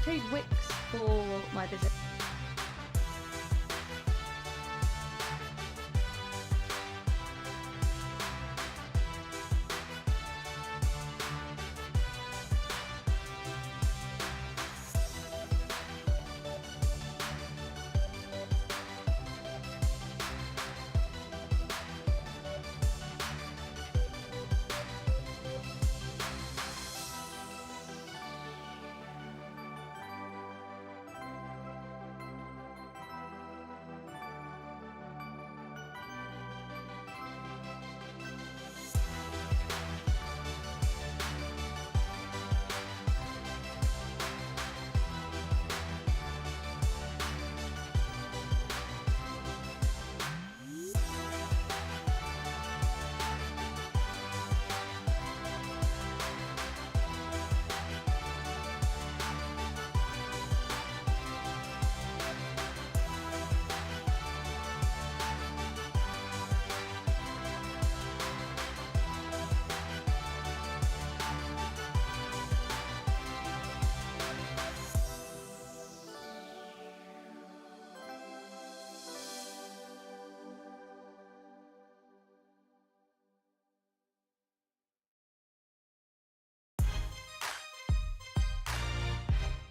trade Wix for my visit.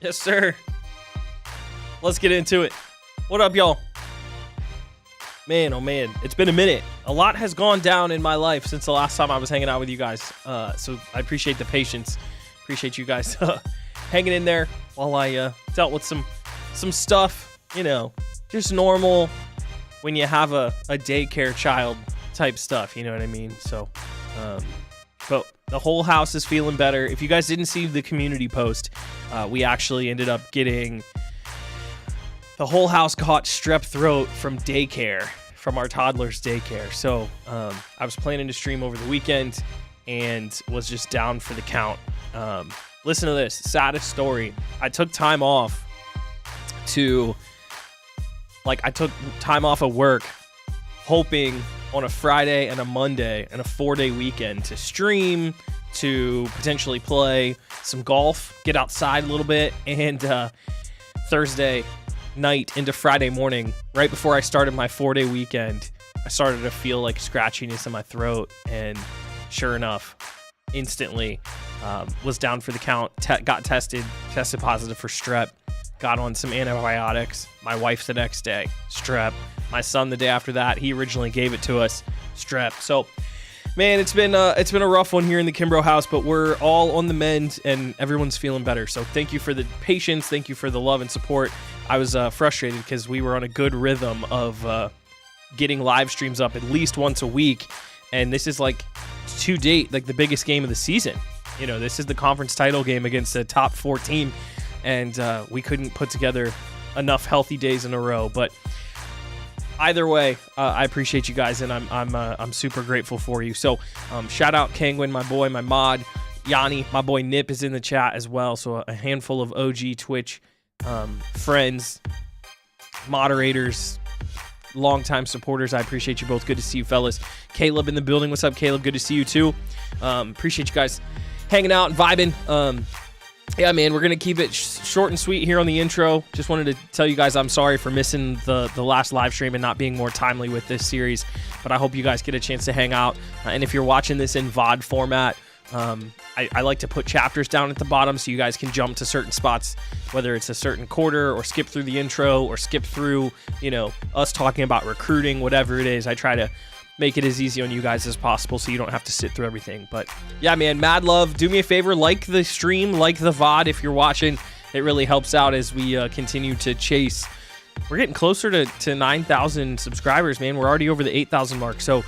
Yes, sir. Let's get into it. What up, y'all? Man, oh man, it's been a minute. A lot has gone down in my life since the last time I was hanging out with you guys. So I appreciate the patience. Appreciate you guys hanging in there while I dealt with some stuff, you know, just normal when you have a daycare child type stuff, you know what I mean? So, but the whole house is feeling better. If you guys didn't see the community post, we actually ended up getting the whole house caught strep throat from daycare, from our toddler's daycare. So I was planning to stream over the weekend and was just down for the count. Listen to this, saddest story. I took time off of work, hoping on a Friday and a Monday and a 4-day weekend to stream, to potentially play some golf, get outside a little bit, and Thursday night into Friday morning, right before I started my 4-day weekend, I started to feel like scratchiness in my throat, and sure enough, instantly was down for the count, got tested positive for strep, got on some antibiotics. My wife the next day, strep. My son the day after that, he originally gave it to us, strep. So, man, it's been a rough one here in the Kimbro house, but we're all on the mend and everyone's feeling better. So thank you for the patience, thank you for the love and support. I was frustrated because we were on a good rhythm of getting live streams up at least once a week, and this is like to date like the biggest game of the season. You know, this is the conference title game against a top 4 team, and we couldn't put together enough healthy days in a row, but either way, I appreciate you guys, and I'm super grateful for you. So shout out Kangwin, my boy, my mod. Yanni, my boy Nip is in the chat as well. So a handful of OG Twitch friends, moderators, longtime supporters. I appreciate you both. Good to see you, fellas. Caleb in the building. What's up, Caleb? Good to see you too. Appreciate you guys hanging out and vibing. Yeah, man, we're going to keep it short and sweet here on the intro. Just wanted to tell you guys I'm sorry for missing the last live stream and not being more timely with this series, but I hope you guys get a chance to hang out. And if you're watching this in VOD format, I like to put chapters down at the bottom so you guys can jump to certain spots, whether it's a certain quarter or skip through the intro or skip through, you know, us talking about recruiting, whatever it is. I try to make it as easy on you guys as possible so you don't have to sit through everything. But yeah, man, mad love. Do me a favor, like the stream, like the VOD if you're watching. It really helps out as we continue to chase. We're getting closer to 9,000 subscribers, man. We're already over the 8,000 mark. So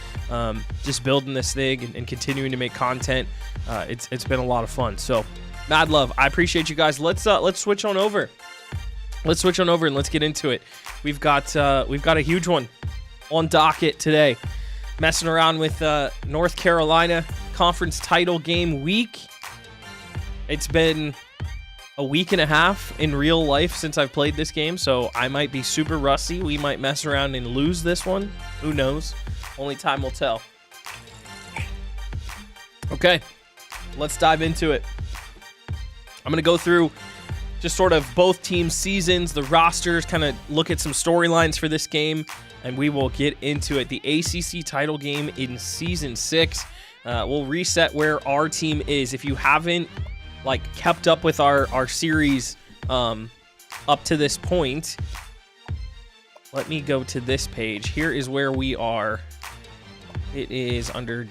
just building this thing and continuing to make content. It's been a lot of fun. So mad love. I appreciate you guys. Let's switch on over. Let's switch on over and let's get into it. We've got a huge one on docket today. Messing around with North Carolina conference title game week. It's been a week and a half in real life since I've played this game, so I might be super rusty. We might mess around and lose this one. Who knows? Only time will tell. Okay, let's dive into it. I'm going to go through just sort of both teams' seasons, the rosters, kind of look at some storylines for this game, and we will get into it. The ACC title game in Season 6. We'll reset where our team is. If you haven't kept up with our series up to this point, let me go to this page. Here is where we are. It is under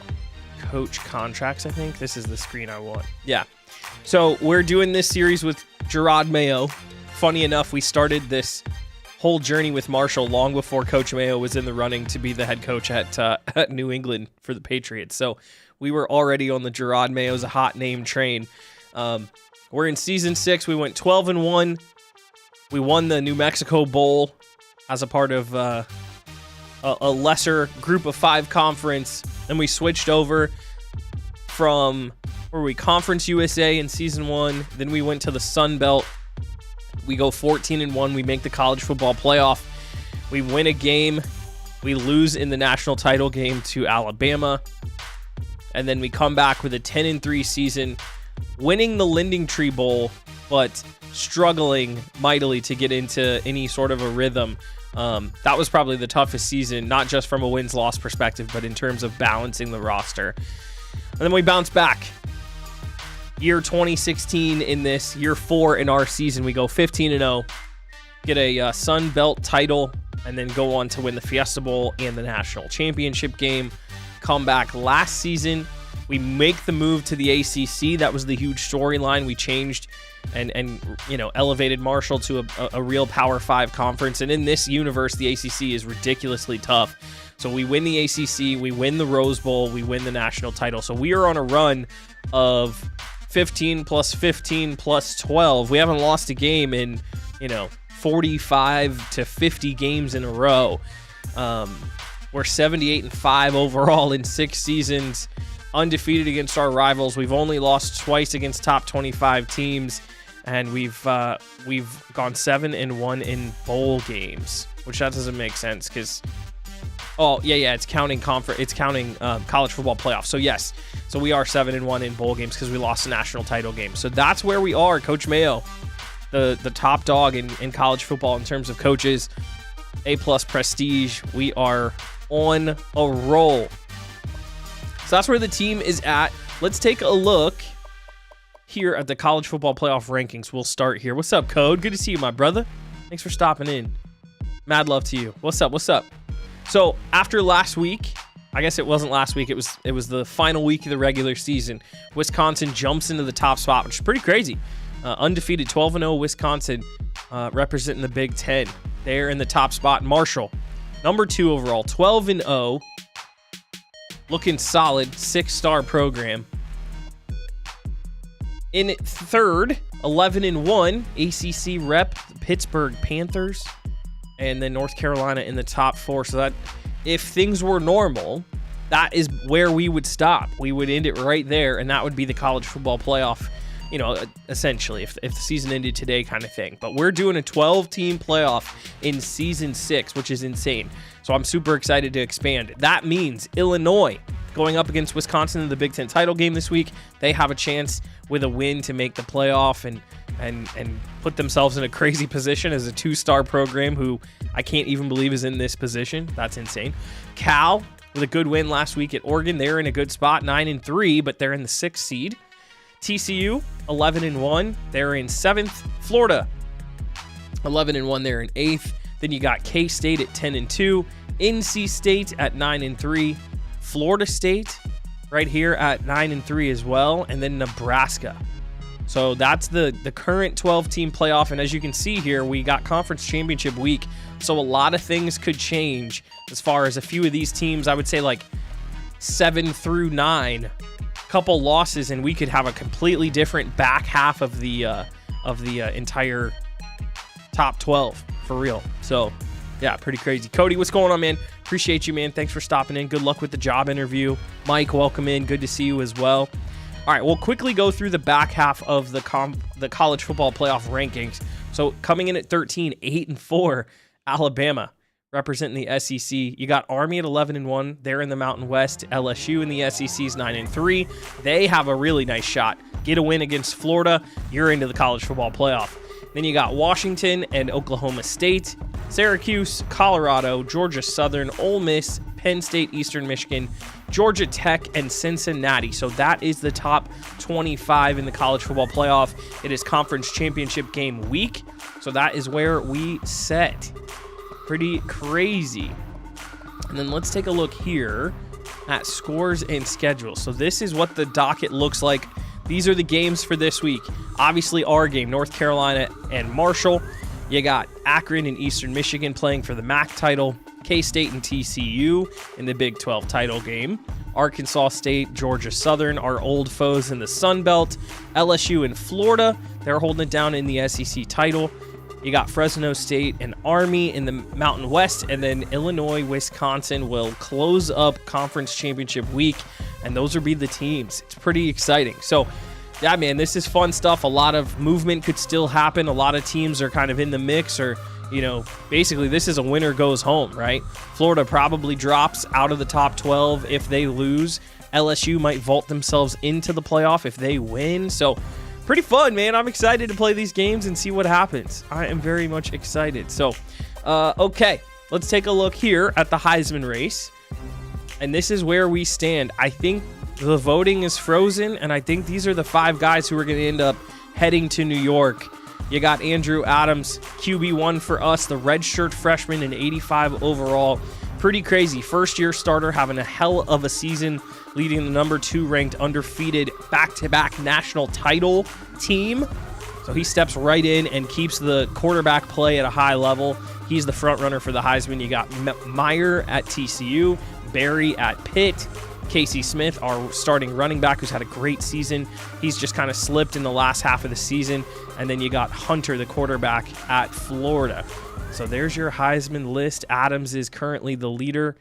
coach contracts, I think. This is the screen I want. Yeah. So we're doing this series with Gerard Mayo. Funny enough, we started this whole journey with Marshall long before Coach Mayo was in the running to be the head coach at New England for the Patriots. So we were already on the Gerard Mayo's a hot name train. We're in Season 6. We went 12-1. We won the New Mexico Bowl as a part of a lesser group of 5 conference. Then we switched over from Conference USA in Season 1. Then we went to the Sun Belt. We go 14-1. We make the college football playoff. We win a game. We lose in the national title game to Alabama. And then we come back with a 10-3 season, winning the Lending Tree Bowl, but struggling mightily to get into any sort of a rhythm. That was probably the toughest season, not just from a wins-loss perspective, but in terms of balancing the roster. And then we bounce back. Year 2016 in this, year 4 in our season, we go 15-0, get a Sun Belt title, and then go on to win the Fiesta Bowl and the national championship game. Come back last season, we make the move to the ACC. That was the huge storyline. We changed and elevated Marshall to a real Power 5 conference. And in this universe, the ACC is ridiculously tough. So we win the ACC, we win the Rose Bowl, we win the national title. So we are on a run of 15 plus 15 plus 12. We haven't lost a game in 45 to 50 games in a row. We're 78-5 overall in 6 seasons, undefeated against our rivals. We've only lost twice against top 25 teams, and we've gone 7-1 in bowl games, which that doesn't make sense because it's counting college football playoffs. So yes, so we are 7-1 in bowl games because we lost a national title game. So that's where we are. Coach Mayo, the top dog in college football in terms of coaches, A+ prestige. We are on a roll. So that's where the team is at. Let's take a look here at the college football playoff rankings. We'll start here. What's up, Code? Good to see you, my brother. Thanks for stopping in. Mad love to you. What's up? So after last week, I guess it wasn't last week. It was the final week of the regular season. Wisconsin jumps into the top spot, which is pretty crazy. Undefeated 12-0 Wisconsin representing the Big Ten. They're in the top spot. Marshall, number 2 overall, 12-0. Looking solid, 6-star program. In third, 11-1, ACC rep, Pittsburgh Panthers. And then North Carolina in the top 4. So that if things were normal, that is where we would stop. We would end it right there, and that would be the college football playoff, essentially, if the season ended today kind of thing. But we're doing a 12-team playoff in Season 6, which is insane. So I'm super excited to expand. That means Illinois going up against Wisconsin in the Big Ten title game this week. They have a chance with a win to make the playoff and put themselves in a crazy position as a 2-star program who I can't even believe is in this position. That's insane. Cal with a good win last week at Oregon. They're in a good spot, 9-3, but they're in the 6th seed. TCU, 11-1. They're in 7th. Florida, 11-1. They're in 8th. Then you got K-State at 10-2. NC State at 9-3. Florida State right here at 9-3 as well. And then Nebraska. So that's the current 12-team playoff. And as you can see here, we got conference championship week. So a lot of things could change as far as a few of these teams. I would say 7 through 9. Couple losses, and we could have a completely different back half of the entire top 12 for real. So yeah, pretty crazy. Cody, what's going on, man? Appreciate you, man. Thanks for stopping in. Good luck with the job interview. Mike, welcome in. Good to see you as well. All right, we'll quickly go through the back half of the college football playoff rankings. So coming in at 13, 8-4, Alabama representing the SEC. You got Army at 11-1. They're in the Mountain West. LSU in the SEC is 9-3. They have a really nice shot. Get a win against Florida. You're into the college football playoff. Then you got Washington and Oklahoma State, Syracuse, Colorado, Georgia Southern, Ole Miss, Penn State, Eastern Michigan, Georgia Tech, and Cincinnati. So that is the top 25 in the college football playoff. It is conference championship game week. So that is where we set. Pretty crazy. And then let's take a look here at scores and schedules. So this is what the docket looks like. These are the games for this week. Obviously, our game, North Carolina and Marshall. You got Akron and Eastern Michigan playing for the MAC title. K-State and TCU in the Big 12 title game. Arkansas State, Georgia Southern, our old foes in the Sun Belt. LSU and Florida, they're holding it down in the SEC title. You got Fresno State and Army in the Mountain West, and then Illinois, Wisconsin will close up conference championship week, and those will be the teams. It's pretty exciting. So, yeah, man, this is fun stuff. A lot of movement could still happen. A lot of teams are kind of in the mix, or, you know, basically this is a winner goes home, right? Florida probably drops out of the top 12 if they lose. LSU might vault themselves into the playoff if they win. So, pretty fun, man. I'm excited to play these games and see what happens. I am very much excited. So, okay, let's take a look here at the Heisman race. And this is where we stand. I think the voting is frozen, and I think these are the 5 guys who are going to end up heading to New York. You got Andrew Adams, QB1 for us, the redshirt freshman, an 85 overall. Pretty crazy. First-year starter, having a hell of a season, leading the number 2 ranked undefeated back-to-back national title team. So he steps right in and keeps the quarterback play at a high level. He's the front runner for the Heisman. You got Meyer at TCU, Barry at Pitt, Casey Smith, our starting running back, who's had a great season. He's just kind of slipped in the last half of the season. And then you got Hunter, the quarterback, at Florida. So there's your Heisman list. Adams is currently the leader.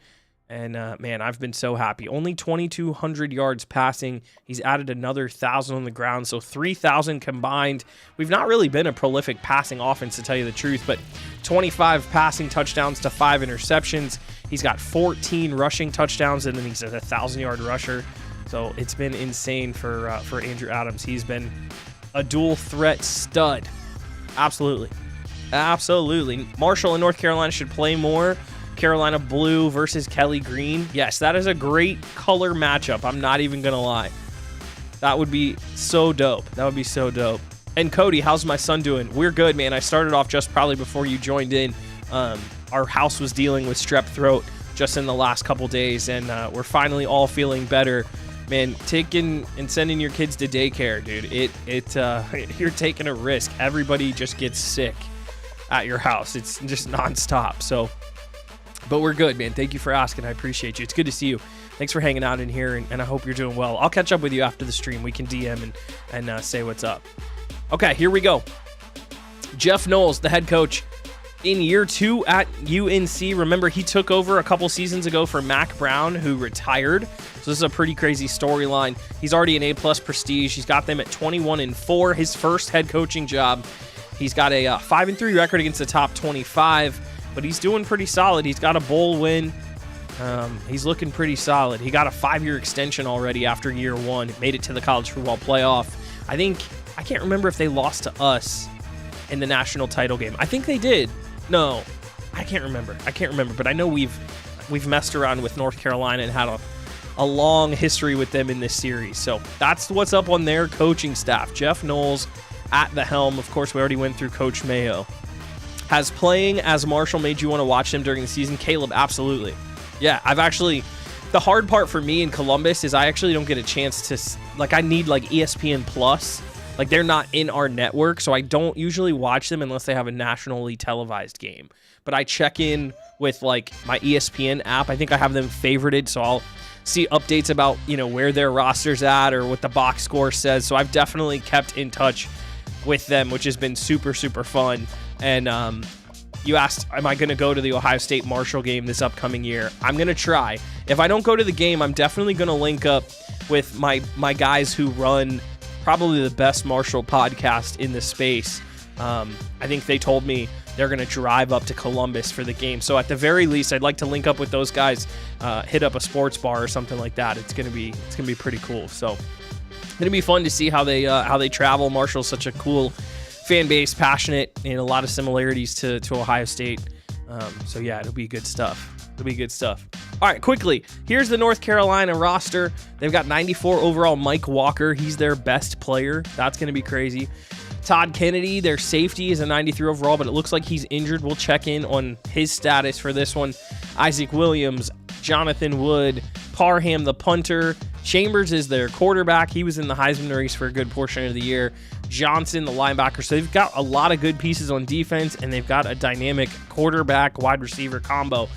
And, man, I've been so happy. Only 2,200 yards passing. He's added another 1,000 on the ground, so 3,000 combined. We've not really been a prolific passing offense, to tell you the truth, but 25 passing touchdowns to 5 interceptions. He's got 14 rushing touchdowns, and then he's a 1,000-yard rusher. So it's been insane for Andrew Adams. He's been a dual-threat stud. Absolutely. Absolutely. Marshall and North Carolina should play more. Carolina blue versus Kelly green. Yes, that is a great color matchup. I'm not even going to lie. That would be so dope. That would be so dope. And Cody, how's my son doing? We're good, man. I started off just probably before you joined in. Our house was dealing with strep throat just in the last couple days, and we're finally all feeling better. Man, taking and sending your kids to daycare, dude, you're taking a risk. Everybody just gets sick at your house. It's just nonstop. So, but we're good, man. Thank you for asking. I appreciate you. It's good to see you. Thanks for hanging out in here, and I hope you're doing well. I'll catch up with you after the stream. We can DM and say what's up. Okay, here we go. Jeff Knowles, the head coach, in year 2 at UNC. Remember, he took over a couple seasons ago for Mac Brown, who retired. So this is a pretty crazy storyline. He's already an A+ prestige. He's got them at 21-4, his first head coaching job. He's got a 5-3 record against the top 25, but he's doing pretty solid. He's got a bowl win. He's looking pretty solid. He got a 5-year extension already after year 1. Made it to the college football playoff. I can't remember if they lost to us in the national title game. I think they did. No, I can't remember. But I know we've messed around with North Carolina and had a long history with them in this series. So that's what's up on their coaching staff. Jeff Knowles at the helm. Of course, we already went through Coach Mayo. Has playing as Marshall made you want to watch them during the season? Caleb, absolutely. Yeah, the hard part for me in Columbus is I actually don't get a chance to, I need ESPN Plus. They're not in our network, so I don't usually watch them unless they have a nationally televised game. But I check in with my ESPN app. I think I have them favorited, so I'll see updates about, where their roster's at or what the box score says. So I've definitely kept in touch with them, which has been super, super fun. And you asked, am I going to go to the Ohio State Marshall game this upcoming year? I'm going to try. If I don't go to the game, I'm definitely going to link up with my guys who run probably the best Marshall podcast in the space. I think they told me they're going to drive up to Columbus for the game. So at the very least, I'd like to link up with those guys, hit up a sports bar or something like that. It's going to be pretty cool. So it's going to be fun to see how they travel. Marshall's such a cool fan base, passionate, and a lot of similarities to Ohio State. So yeah, it'll be good stuff. It'll be good stuff. All right, quickly, here's the North Carolina roster. They've got 94 overall Mike Walker. He's their best player. That's going to be crazy. Todd Kennedy, their safety, is a 93 overall, but it looks like he's injured. We'll check in on his status for this one. Isaac Williams, Jonathan Wood, Parham, the punter. Chambers is their quarterback. He was in the Heisman race for a good portion of the year. Johnson, the linebacker. So they've got a lot of good pieces on defense, and they've got a dynamic quarterback, wide receiver combo.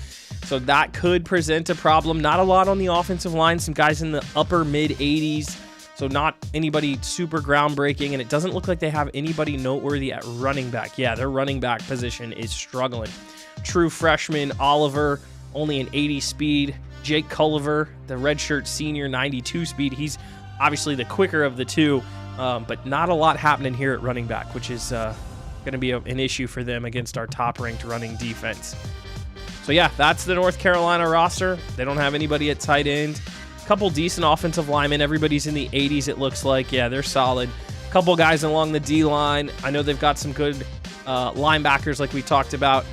So that could present a problem. Not a lot on the offensive line. Some guys in the upper mid-80s. So not anybody super groundbreaking, and it doesn't look like they have anybody noteworthy at running back. Yeah, their running back position is struggling. True freshman Oliver, only an 80 speed. Jake Culliver, the redshirt senior, 92 speed. He's obviously the quicker of the two, but not a lot happening here at running back, which is going to be an issue for them against our top-ranked running defense. So yeah, that's the North Carolina roster. They don't have anybody at tight end. Couple decent offensive linemen. Everybody's in the 80s, it looks like. Yeah, they're solid. Couple guys along the D-line. I know they've got some good linebackers like we talked about.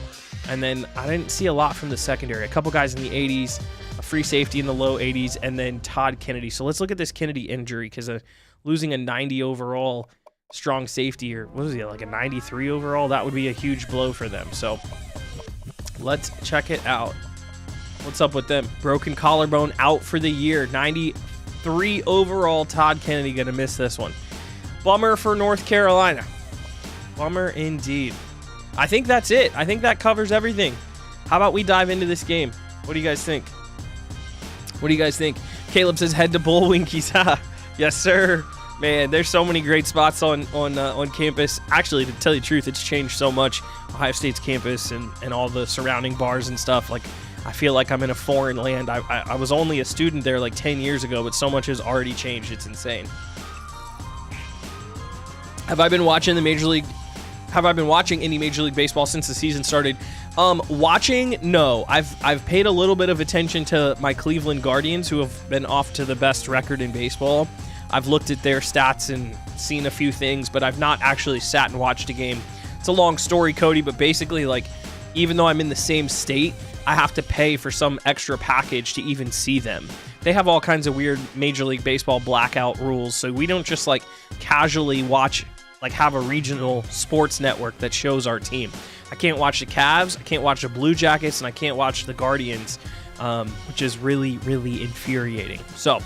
And then I didn't see a lot from the secondary. A couple guys in the 80s, a free safety in the low 80s, and then Todd Kennedy. So let's look at this Kennedy injury, because losing a 90 overall strong safety, or what was he, like a 93 overall? That would be a huge blow for them. So let's check it out. What's up with them? Broken collarbone, out for the year. 93 overall. Todd Kennedy going to miss this one. Bummer for North Carolina. Bummer indeed. I think that's it. I think that covers everything. How about we dive into this game? What do you guys think? What do you guys think? Caleb says head to Bullwinkies. Yes, sir. Man, there's so many great spots on campus. Actually, to tell you the truth, it's changed so much. Ohio State's campus and all the surrounding bars and stuff. Like, I feel like I'm in a foreign land. I was only a student there like 10 years ago, but so much has already changed. It's insane. Have I been watching any Major League Baseball since the season started? Watching, no. I've paid a little bit of attention to my Cleveland Guardians, who have been off to the best record in baseball. I've looked at their stats and seen a few things, but I've not actually sat and watched a game. It's a long story, Cody, but basically, like, even though I'm in the same state, I have to pay for some extra package to even see them. They have all kinds of weird Major League Baseball blackout rules, so we don't just like casually watch, like have a regional sports network that shows our team. I can't watch the Cavs, I can't watch the Blue Jackets, and I can't watch the Guardians, which is really, really infuriating. So,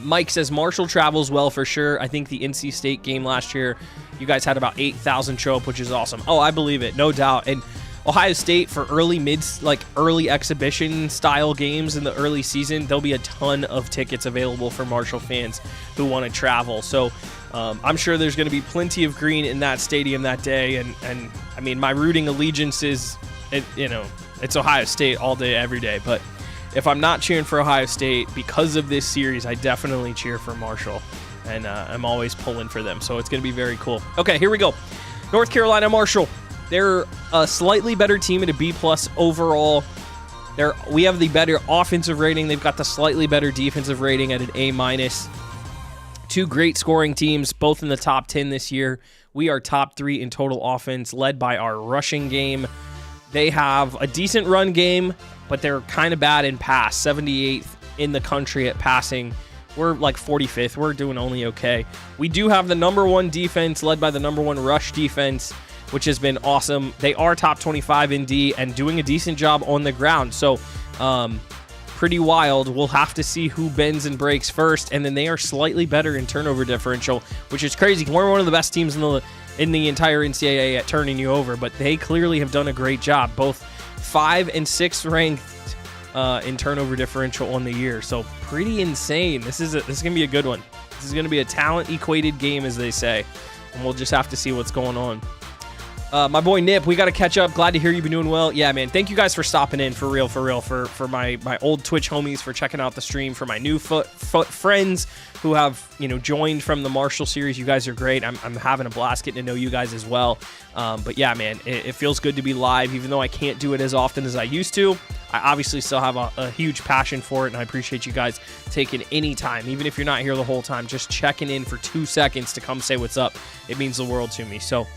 Mike says Marshall travels well for sure. I think the NC State game last year, you guys had about 8,000 show up, which is awesome. Oh, I believe it, no doubt. And Ohio State, for early exhibition style games in the early season, there'll be a ton of tickets available for Marshall fans who want to travel. So I'm sure there's going to be plenty of green in that stadium that day. And I mean, my rooting allegiance is, it's Ohio State all day, every day. But if I'm not cheering for Ohio State because of this series, I definitely cheer for Marshall. And I'm always pulling for them. So it's going to be very cool. Okay, here we go. North Carolina, Marshall. They're a slightly better team at a B+ overall. We have the better offensive rating. They've got the slightly better defensive rating at an A-. Two great scoring teams, both in the top 10 this year. We are top 3 in total offense, led by our rushing game. They have a decent run game, but they're kind of bad in pass. 78th in the country at passing. We're like 45th. We're doing only okay. We do have the number 1 defense, led by the number 1 rush defense, which has been awesome. They are top 25 in D and doing a decent job on the ground. So pretty wild. We'll have to see who bends and breaks first. And then they are slightly better in turnover differential, which is crazy. We're one of the best teams in the entire NCAA at turning you over, but they clearly have done a great job. Both 5 and 6 ranked in turnover differential on the year. So pretty insane. This is going to be a good one. This is going to be a talent equated game, as they say. And we'll just have to see what's going on. My boy Nip, we got to catch up. Glad to hear you've been doing well. Yeah, man. Thank you guys for stopping in, for real, for my old Twitch homies, for checking out the stream, for my new friends who have, joined from the Marshall series. You guys are great. I'm having a blast getting to know you guys as well. But yeah, man, it feels good to be live, even though I can't do it as often as I used to. I obviously still have a huge passion for it, and I appreciate you guys taking any time, even if you're not here the whole time, just checking in for 2 seconds to come say what's up. It means the world to me. So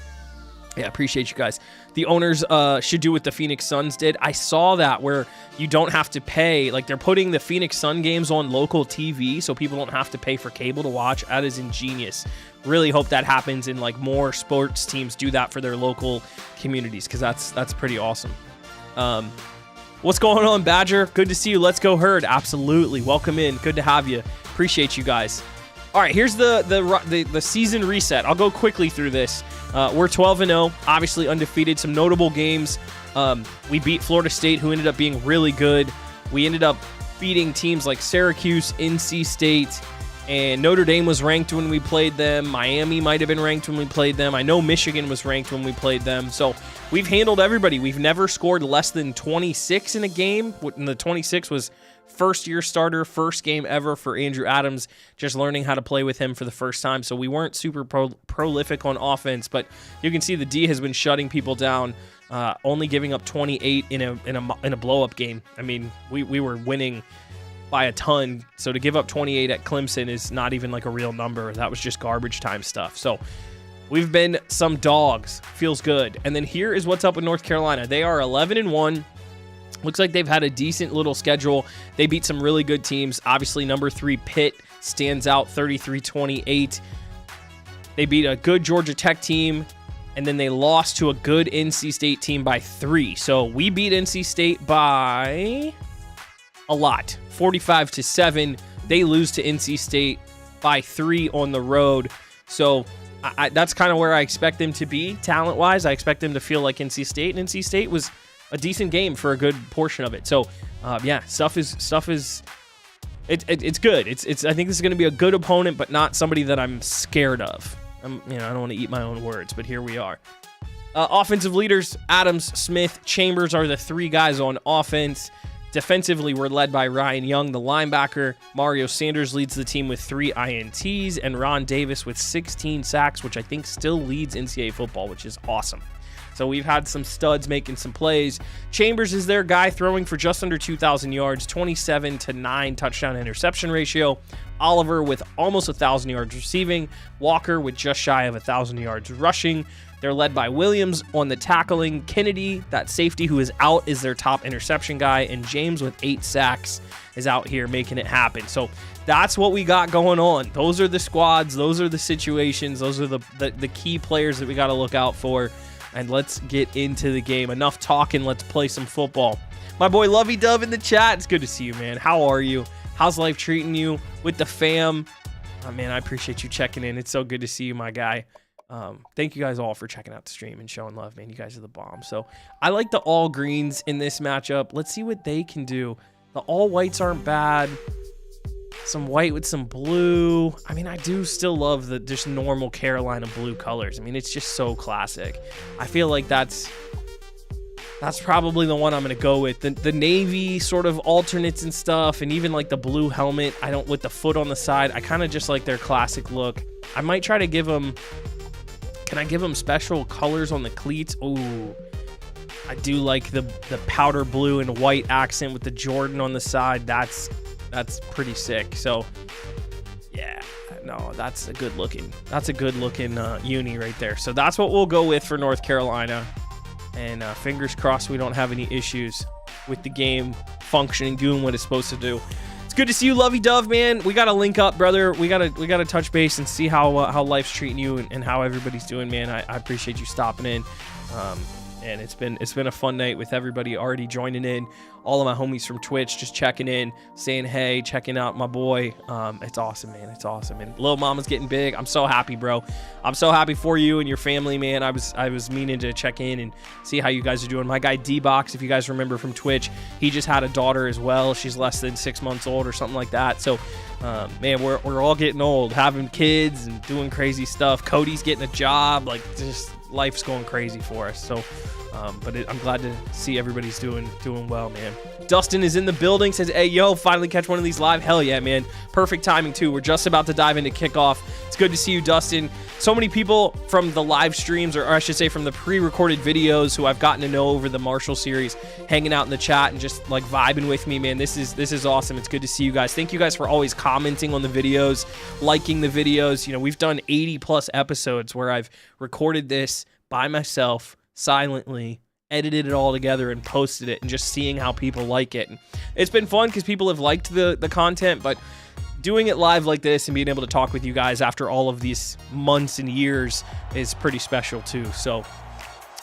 yeah, appreciate you guys. The owners should do what the Phoenix Suns did. I saw that, where you don't have to pay. Like, they're putting the Phoenix Sun games on local TV so people don't have to pay for cable to watch. That is ingenious. Really hope that happens, and like more sports teams do that for their local communities, because that's pretty awesome. What's going on, Badger? Good to see you. Let's go Herd. Absolutely. Welcome in. Good to have you. Appreciate you guys. All right, here's the season reset. I'll go quickly through this. We're 12-0, obviously undefeated. Some notable games. We beat Florida State, who ended up being really good. We ended up beating teams like Syracuse, NC State, and Notre Dame was ranked when we played them. Miami might have been ranked when we played them. I know Michigan was ranked when we played them. So we've handled everybody. We've never scored less than 26 in a game. And the 26 was first-year starter, first game ever for Andrew Adams, just learning how to play with him for the first time. So we weren't super prolific on offense, but you can see the D has been shutting people down, only giving up 28 in a blow-up game. I mean, we were winning by a ton, so to give up 28 at Clemson is not even like a real number. That was just garbage time stuff. So we've been some dogs. Feels good. And then here is what's up with North Carolina. They are 11-1. Looks like they've had a decent little schedule. They beat some really good teams. Obviously, number 3 Pitt stands out 33-28. They beat a good Georgia Tech team, and then they lost to a good NC State team by 3. So we beat NC State by a lot, 45-7. They lose to NC State by 3 on the road. So that's kind of where I expect them to be talent-wise. I expect them to feel like NC State, and NC State was a decent game for a good portion of it. So, yeah, stuff is it's good. It's I think this is going to be a good opponent, but not somebody that I'm scared of. I don't want to eat my own words, but here we are. Offensive leaders, Adams, Smith, Chambers are the 3 guys on offense. Defensively, we're led by Ryan Young, the linebacker. Mario Sanders leads the team with 3 INTs, and Ron Davis with 16 sacks, which I think still leads NCAA football, which is awesome. So we've had some studs making some plays. Chambers is their guy, throwing for just under 2,000 yards, 27-9 touchdown interception ratio. Oliver with almost 1,000 yards receiving. Walker with just shy of 1,000 yards rushing. They're led by Williams on the tackling. Kennedy, that safety who is out, is their top interception guy. And James with 8 sacks is out here making it happen. So that's what we got going on. Those are the squads. Those are the situations. Those are the key players that we got to look out for. And let's get into the game. Enough talking. Let's play some football. My boy Lovey Dove in the chat. It's good to see you, man. How are you? How's life treating you with the fam? Oh, man, I appreciate you checking in. It's so good to see you, my guy. Thank you guys all for checking out the stream and showing love, man. You guys are the bomb. So I like the all greens in this matchup. Let's see what they can do. The all whites aren't bad. Some white with some blue. I mean, I do still love the just normal Carolina blue colors. I mean, it's just so classic. I feel like that's probably the one I'm going to go with. The navy sort of alternates and stuff, and even like the blue helmet, with the foot on the side, I kind of just like their classic look. I might try to give them, can I give them special colors on the cleats? Ooh, I do like the powder blue and white accent with the Jordan on the side. That's pretty sick. So yeah, no, that's a good looking uni right there. So that's what we'll go with for North Carolina. And fingers crossed we don't have any issues with the game functioning, doing what it's supposed to do. It's good to see you, Lovey Dove, man. We got to link up, brother. We got to touch base and see how life's treating you and how everybody's doing, man. I appreciate you stopping in. And it's been a fun night with everybody already joining in. All of my homies from Twitch just checking in, saying hey, checking out my boy. It's awesome, man. It's awesome. And Lil Mama's getting big. I'm so happy, bro. I'm so happy for you and your family, man. I was meaning to check in and see how you guys are doing. My guy D-Box, if you guys remember from Twitch, he just had a daughter as well. She's less than 6 months old or something like that. So man, we're all getting old, having kids and doing crazy stuff. Cody's getting a job. Like, just life's going crazy for us. So, but I'm glad to see everybody's doing well, man. Dustin is in the building, says, hey, yo, finally catch one of these live. Hell yeah, man. Perfect timing, too. We're just about to dive into kickoff. It's good to see you, Dustin. So many people from the live streams, or I should say from the pre-recorded videos who I've gotten to know over the Marshall series, hanging out in the chat and just like vibing with me, man. This is awesome. It's good to see you guys. Thank you guys for always commenting on the videos, liking the videos. You know, we've done 80+ episodes where I've recorded this by myself, silently, edited it all together and posted it, and just seeing how people like it. And it's been fun because people have liked the content, but doing it live like this and being able to talk with you guys after all of these months and years is pretty special too. So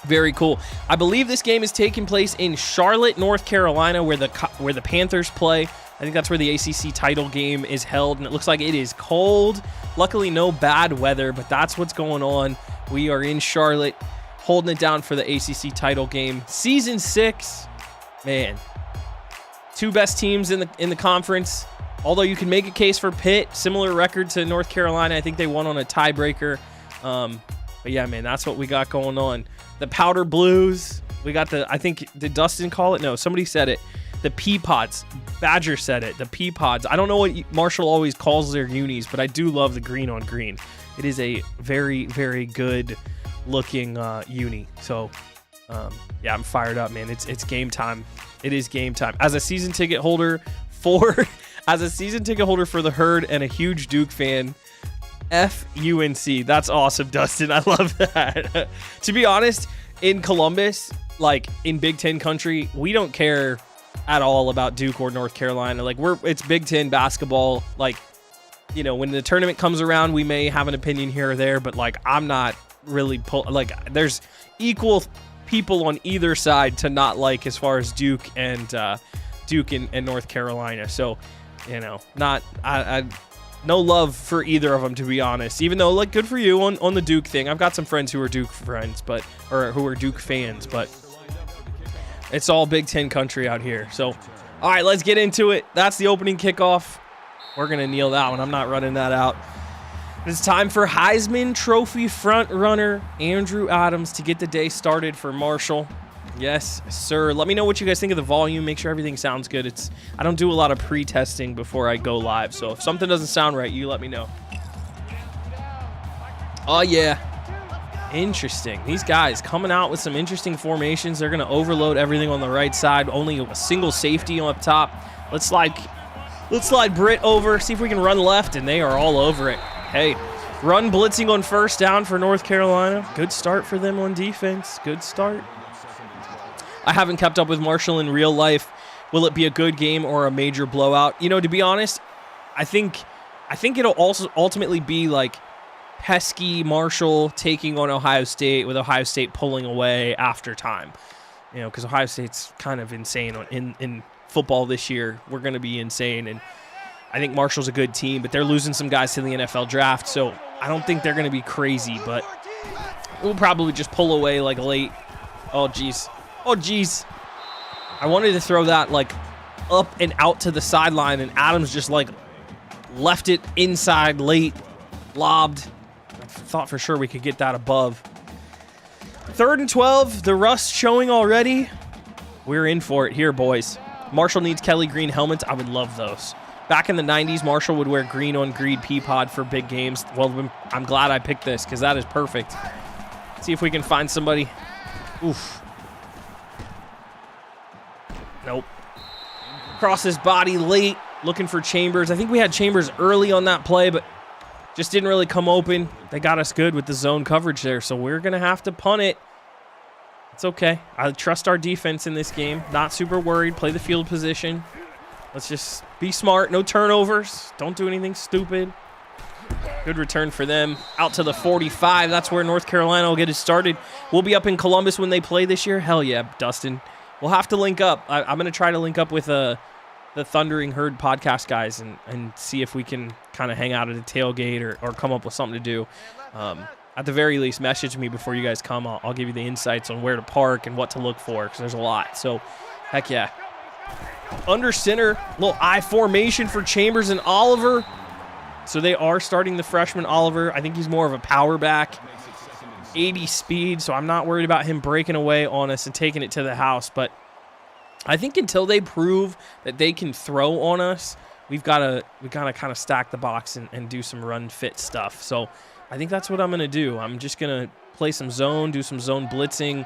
very cool. I believe this game is taking place in Charlotte, North Carolina, where the Panthers play. I think that's where the ACC title game is held, and it looks like it is cold. Luckily, no bad weather, but that's what's going on. We are in Charlotte, holding it down for the ACC title game. Season 6, man. 2 best teams in the conference. Although you can make a case for Pitt, similar record to North Carolina. I think they won on a tiebreaker. But yeah, man, that's what we got going on. The Powder Blues. We got I think, did Dustin call it? No, somebody said it. The Peapods. Badger said it. The Peapods. I don't know what Marshall always calls their unis, but I do love the green on green. It is a very, very good looking uni. So yeah, I'm fired up, man. It's game time. It is game time. As a season ticket holder for the Herd and a huge Duke fan, F UNC. That's awesome, Dustin. I love that. To be honest, in Columbus, like in Big Ten country, we don't care at all about Duke or North Carolina. Like it's Big Ten basketball. Like, you know, when the tournament comes around, we may have an opinion here or there, but like I'm not really there's equal people on either side to not like as far as Duke and North Carolina. So, you know, no love for either of them, to be honest. Even though, like, good for you on the Duke thing. I've got some friends who are Duke friends, or who are Duke fans, but it's all Big Ten country out here. So, all right, let's get into it. That's the opening kickoff. We're gonna kneel that one. I'm not running that out. It's time for Heisman Trophy front runner Andrew Adams to get the day started for Marshall. Yes, sir. Let me know what you guys think of the volume. Make sure everything sounds good. I don't do a lot of pre-testing before I go live, so if something doesn't sound right, you let me know. Oh, yeah. Interesting. These guys coming out with some interesting formations. They're going to overload everything on the right side. Only a single safety up top. Let's slide Britt over, see if we can run left, and they are all over it. Hey, run blitzing on first down for North Carolina. Good start for them on defense. Good start. I haven't kept up with Marshall in real life. Will it be a good game or a major blowout? You know, to be honest, I think it'll also ultimately be like pesky Marshall taking on Ohio State, with Ohio State pulling away after time. You know, because Ohio State's kind of insane in football this year. We're going to be insane, and I think Marshall's a good team, but they're losing some guys to the NFL draft, so I don't think they're going to be crazy, but we'll probably just pull away like late. Oh, geez. Oh, geez. I wanted to throw that like up and out to the sideline, and Adams just like left it inside late, lobbed. I thought for sure we could get that above. 3rd and 12, the rust showing already. We're in for it here, boys. Marshall needs Kelly green helmets. I would love those. Back in the 90s, Marshall would wear green on green Peapod for big games. Well, I'm glad I picked this because that is perfect. See if we can find somebody. Oof. Nope. Cross his body late, looking for Chambers. I think we had Chambers early on that play, but just didn't really come open. They got us good with the zone coverage there, so we're going to have to punt it. It's okay. I trust our defense in this game. Not super worried. Play the field position. Let's just be smart. No turnovers. Don't do anything stupid. Good return for them. Out to the 45. That's where North Carolina will get it started. We'll be up in Columbus when they play this year. Hell yeah, Dustin. We'll have to link up. I'm going to try to link up with the Thundering Herd podcast guys and see if we can kind of hang out at a tailgate or come up with something to do. At the very least, message me before you guys come. I'll give you the insights on where to park and what to look for, because there's a lot. So, heck yeah. Under center, little I formation for Chambers and Oliver. So they are starting the freshman Oliver. I think he's more of a power back. 80 speed, so I'm not worried about him breaking away on us and taking it to the house. But I think until they prove that they can throw on us, we gotta kind of stack the box and do some run fit stuff. So I think that's what I'm gonna do. I'm just gonna play some zone, do some zone blitzing,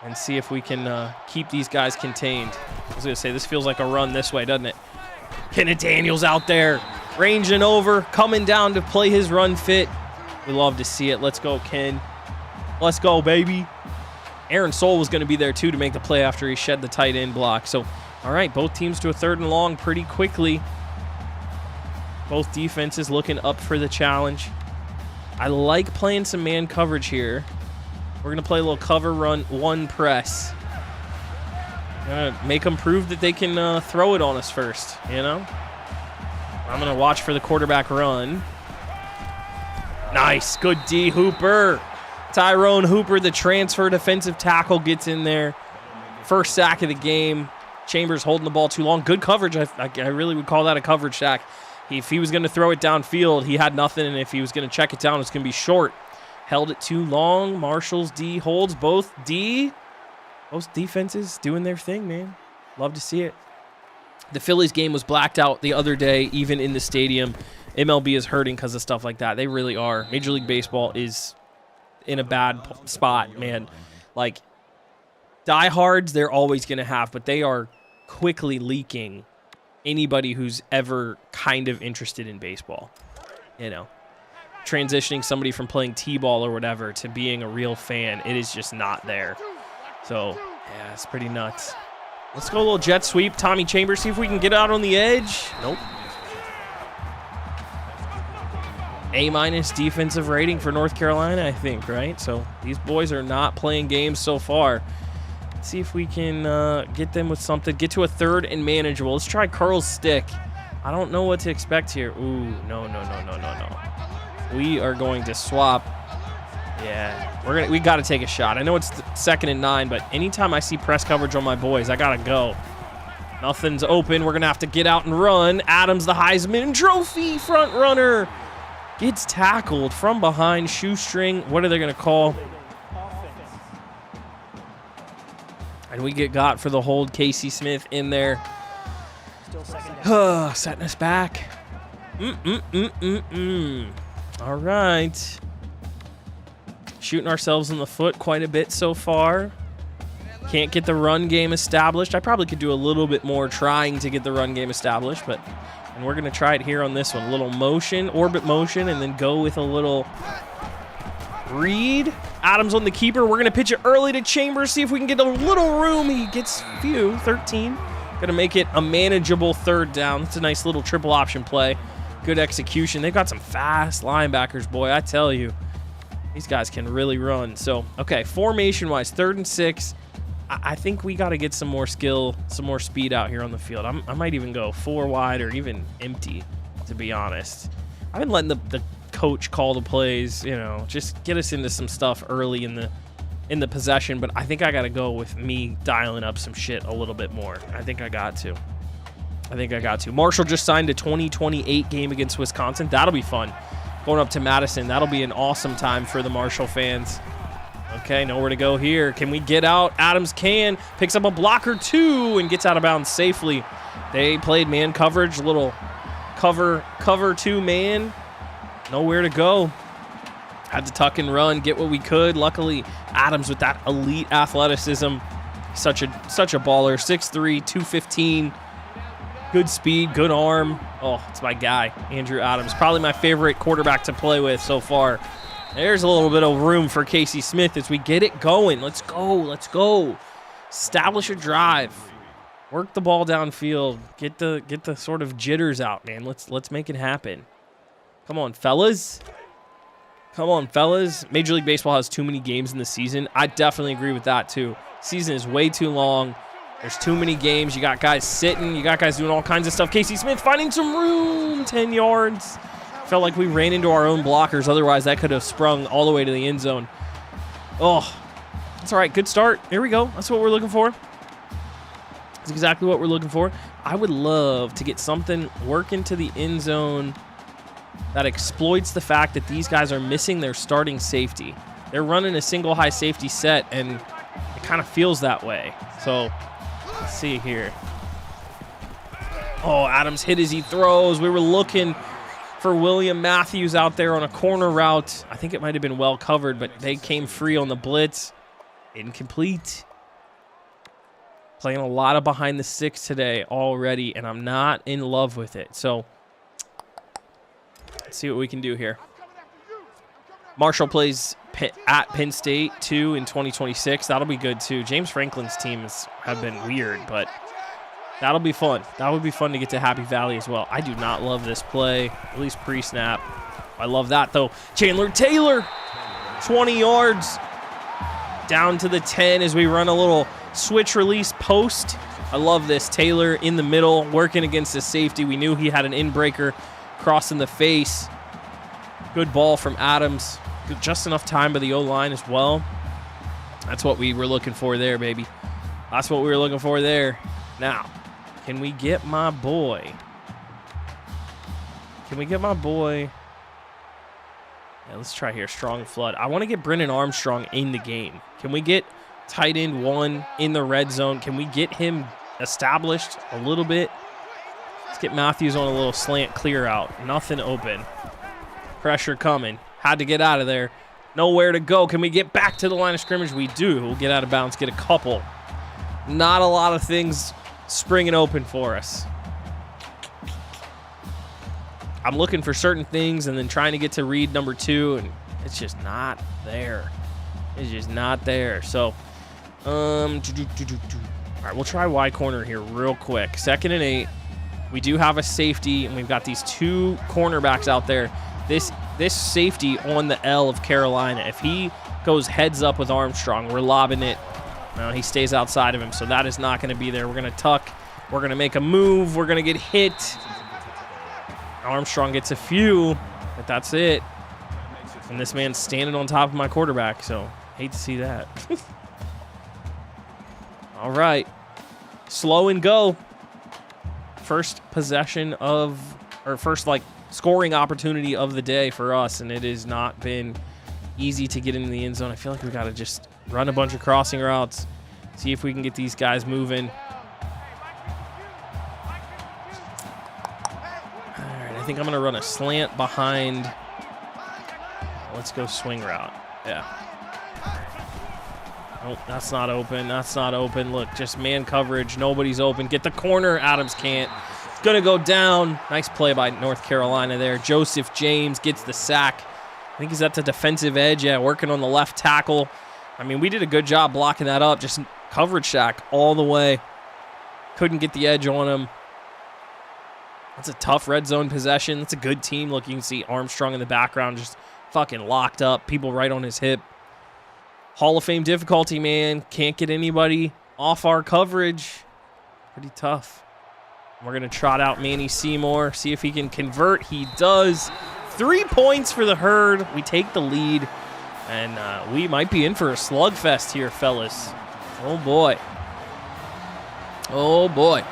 and see if we can keep these guys contained. I was gonna say, this feels like a run this way, doesn't it? Kenneth Daniels out there, ranging over, coming down to play his run fit. We love to see it. Let's go, Ken. Let's go, baby. Aaron Soul was going to be there, too, to make the play after he shed the tight end block. So, all right, both teams to a 3rd and long pretty quickly. Both defenses looking up for the challenge. I like playing some man coverage here. We're going to play a little cover run, 1 press. Make them prove that they can throw it on us first, you know? I'm going to watch for the quarterback run. Nice. Good D, Hooper. Tyrone Hooper, the transfer defensive tackle, gets in there. First sack of the game. Chambers holding the ball too long. Good coverage. I really would call that a coverage sack. If he was going to throw it downfield, he had nothing, and if he was going to check it down, it's going to be short. Held it too long. Marshall's D holds both D. Both defenses doing their thing, man. Love to see it. The Phillies game was blacked out the other day, even in the stadium. MLB is hurting because of stuff like that. They really are. Major League Baseball is in a bad spot, man. Like, diehards, they're always going to have, but they are quickly leaking anybody who's ever kind of interested in baseball. You know, transitioning somebody from playing T-ball or whatever to being a real fan, it is just not there. So, yeah, it's pretty nuts. Let's go a little jet sweep. Tommy Chambers, see if we can get out on the edge. Nope. A- defensive rating for North Carolina, I think, right? So these boys are not playing games so far. Let's see if we can get them with something. Get to a 3rd and manageable. Let's try Curl's stick. I don't know what to expect here. Ooh, no. We are going to swap. Yeah, we got to take a shot. I know it's 2nd and 9, but anytime I see press coverage on my boys, I got to go. Nothing's open. We're going to have to get out and run. Adams, the Heisman Trophy front runner, gets tackled from behind. Shoestring. What are they going to call? And we get got for the hold. Casey Smith in there. Setting us back. All right. Shooting ourselves in the foot quite a bit so far. Can't get the run game established. I probably could do a little bit more trying to get the run game established, and we're going to try it here on this one. A little motion, orbit motion, and then go with a little read. Adams on the keeper. We're going to pitch it early to Chambers, see if we can get a little room. He gets 13. Going to make it a manageable 3rd down. It's a nice little triple option play. Good execution. They've got some fast linebackers, boy, I tell you. These guys can really run. So, okay, formation-wise, 3rd and 6. I think we got to get some more skill, some more speed out here on the field. I might even go 4 wide or even empty, to be honest. I've been letting the coach call the plays, you know, just get us into some stuff early in the possession, but I think I got to go with me dialing up some shit a little bit more. I think I got to. Marshall just signed a 2028 game against Wisconsin. That'll be fun. Going up to Madison, that'll be an awesome time for the Marshall fans. Okay, nowhere to go here. Can we get out? Adams picks up a blocker 2 and gets out of bounds safely. They played man coverage, little cover 2 man. Nowhere to go. Had to tuck and run, get what we could. Luckily, Adams with that elite athleticism. Such a baller. 6'3", 215. Good speed, good arm. Oh, it's my guy, Andrew Adams. Probably my favorite quarterback to play with so far. There's a little bit of room for Casey Smith as we get it going. Let's go. Establish a drive. Work the ball downfield. Get the sort of jitters out, man. Let's make it happen. Come on, fellas. Major League Baseball has too many games in the season. I definitely agree with that, too. Season is way too long. There's too many games. You got guys sitting. You got guys doing all kinds of stuff. Casey Smith finding some room. 10 yards. Felt like we ran into our own blockers. Otherwise, that could have sprung all the way to the end zone. Oh, that's all right. Good start. Here we go. That's what we're looking for. That's exactly what we're looking for. I would love to get something working to the end zone that exploits the fact that these guys are missing their starting safety. They're running a single high safety set, and it kind of feels that way. So let's see here. Oh, Adams hit as he throws. We were looking for William Matthews out there on a corner route. I think it might have been well covered, but they came free on the blitz. Incomplete. Playing a lot of behind the sticks today already, and I'm not in love with it. So let's see what we can do here. Marshall plays at Penn State, too, in 2026. That'll be good, too. James Franklin's teams have been weird, but that'll be fun. That would be fun to get to Happy Valley as well. I do not love this play, at least pre-snap. I love that, though. Chandler Taylor, 20 yards. Down to the 10 as we run a little switch release post. I love this. Taylor in the middle, working against the safety. We knew he had an in-breaker crossing the face. Good ball from Adams. Just enough time by the O-line as well. That's what we were looking for there, baby. That's what we were looking for there. Now, can we get my boy? Yeah, let's try here. Strong flood. I want to get Brennan Armstrong in the game. Can we get tight end 1 in the red zone? Can we get him established a little bit? Let's get Matthews on a little slant clear out. Nothing open. Pressure coming. Had to get out of there. Nowhere to go. Can we get back to the line of scrimmage? We do. We'll get out of bounds, get a couple. Not a lot of things springing open for us. I'm looking for certain things and then trying to get to read number 2, and it's just not there. It's just not there. So, all right, we'll try Y corner here real quick. 2nd and 8. We do have a safety, and we've got these 2 cornerbacks out there. This safety on the L of Carolina, if he goes heads up with Armstrong, we're lobbing it. No, he stays outside of him, so that is not going to be there. We're going to tuck. We're going to make a move. We're going to get hit. Armstrong gets a few, but that's it. And this man's standing on top of my quarterback, so hate to see that. All right. Slow and go. First possession of, or first, scoring opportunity of the day for us, and it has not been easy to get into the end zone. I feel like we got to just run a bunch of crossing routes, see if we can get these guys moving. I think I'm going to run a slant behind. Let's go swing route. Yeah. Oh, that's not open. That's not open. Look, just man coverage. Nobody's open. Get the corner. Adams can't. It's going to go down. Nice play by North Carolina there. Joseph James gets the sack. I think he's at the defensive edge. Yeah, working on the left tackle. I mean, we did a good job blocking that up. Just coverage sack all the way. Couldn't get the edge on him. That's a tough red zone possession. That's a good team. Look, you can see Armstrong in the background just fucking locked up. People right on his hip. Hall of Fame difficulty, man. Can't get anybody off our coverage. Pretty tough. We're going to trot out Manny Seymour, see if he can convert. He does. 3 points for the Herd. We take the lead, and we might be in for a slugfest here, fellas. Oh, boy. Oh, boy.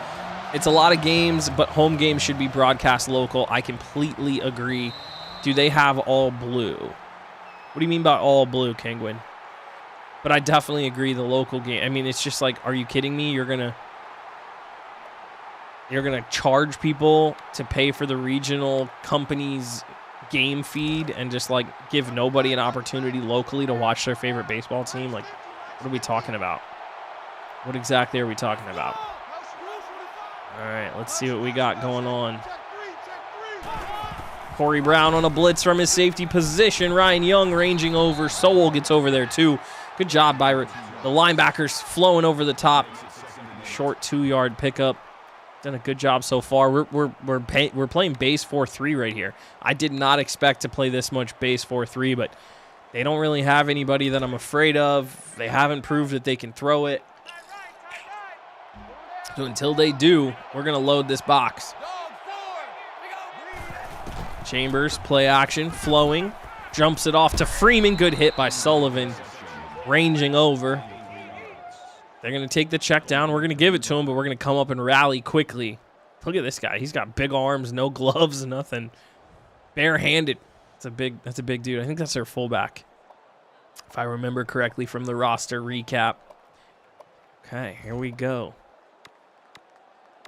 It's a lot of games, but home games should be broadcast local. I completely agree. Do they have all blue? What do you mean by all blue, Kingwin? But I definitely agree the local game. I mean, it's just like, are you kidding me? You're gonna charge people to pay for the regional company's game feed and just give nobody an opportunity locally to watch their favorite baseball team? What are we talking about? What exactly are we talking about? All right, let's see what we got going on. Corey Brown on a blitz from his safety position. Ryan Young ranging over. Sowell gets over there too. Good job by the linebackers flowing over the top. Short 2-yard pickup. Done a good job so far. We're playing base 4-3 right here. I did not expect to play this much base 4-3, but they don't really have anybody that I'm afraid of. They haven't proved that they can throw it. So until they do, we're going to load this box. Chambers, play action, flowing. Jumps it off to Freeman. Good hit by Sullivan. Ranging over. They're going to take the check down. We're going to give it to him, but we're going to come up and rally quickly. Look at this guy. He's got big arms, no gloves, nothing. Barehanded. That's a big dude. I think that's their fullback. if I remember correctly from the roster recap. Okay, here we go.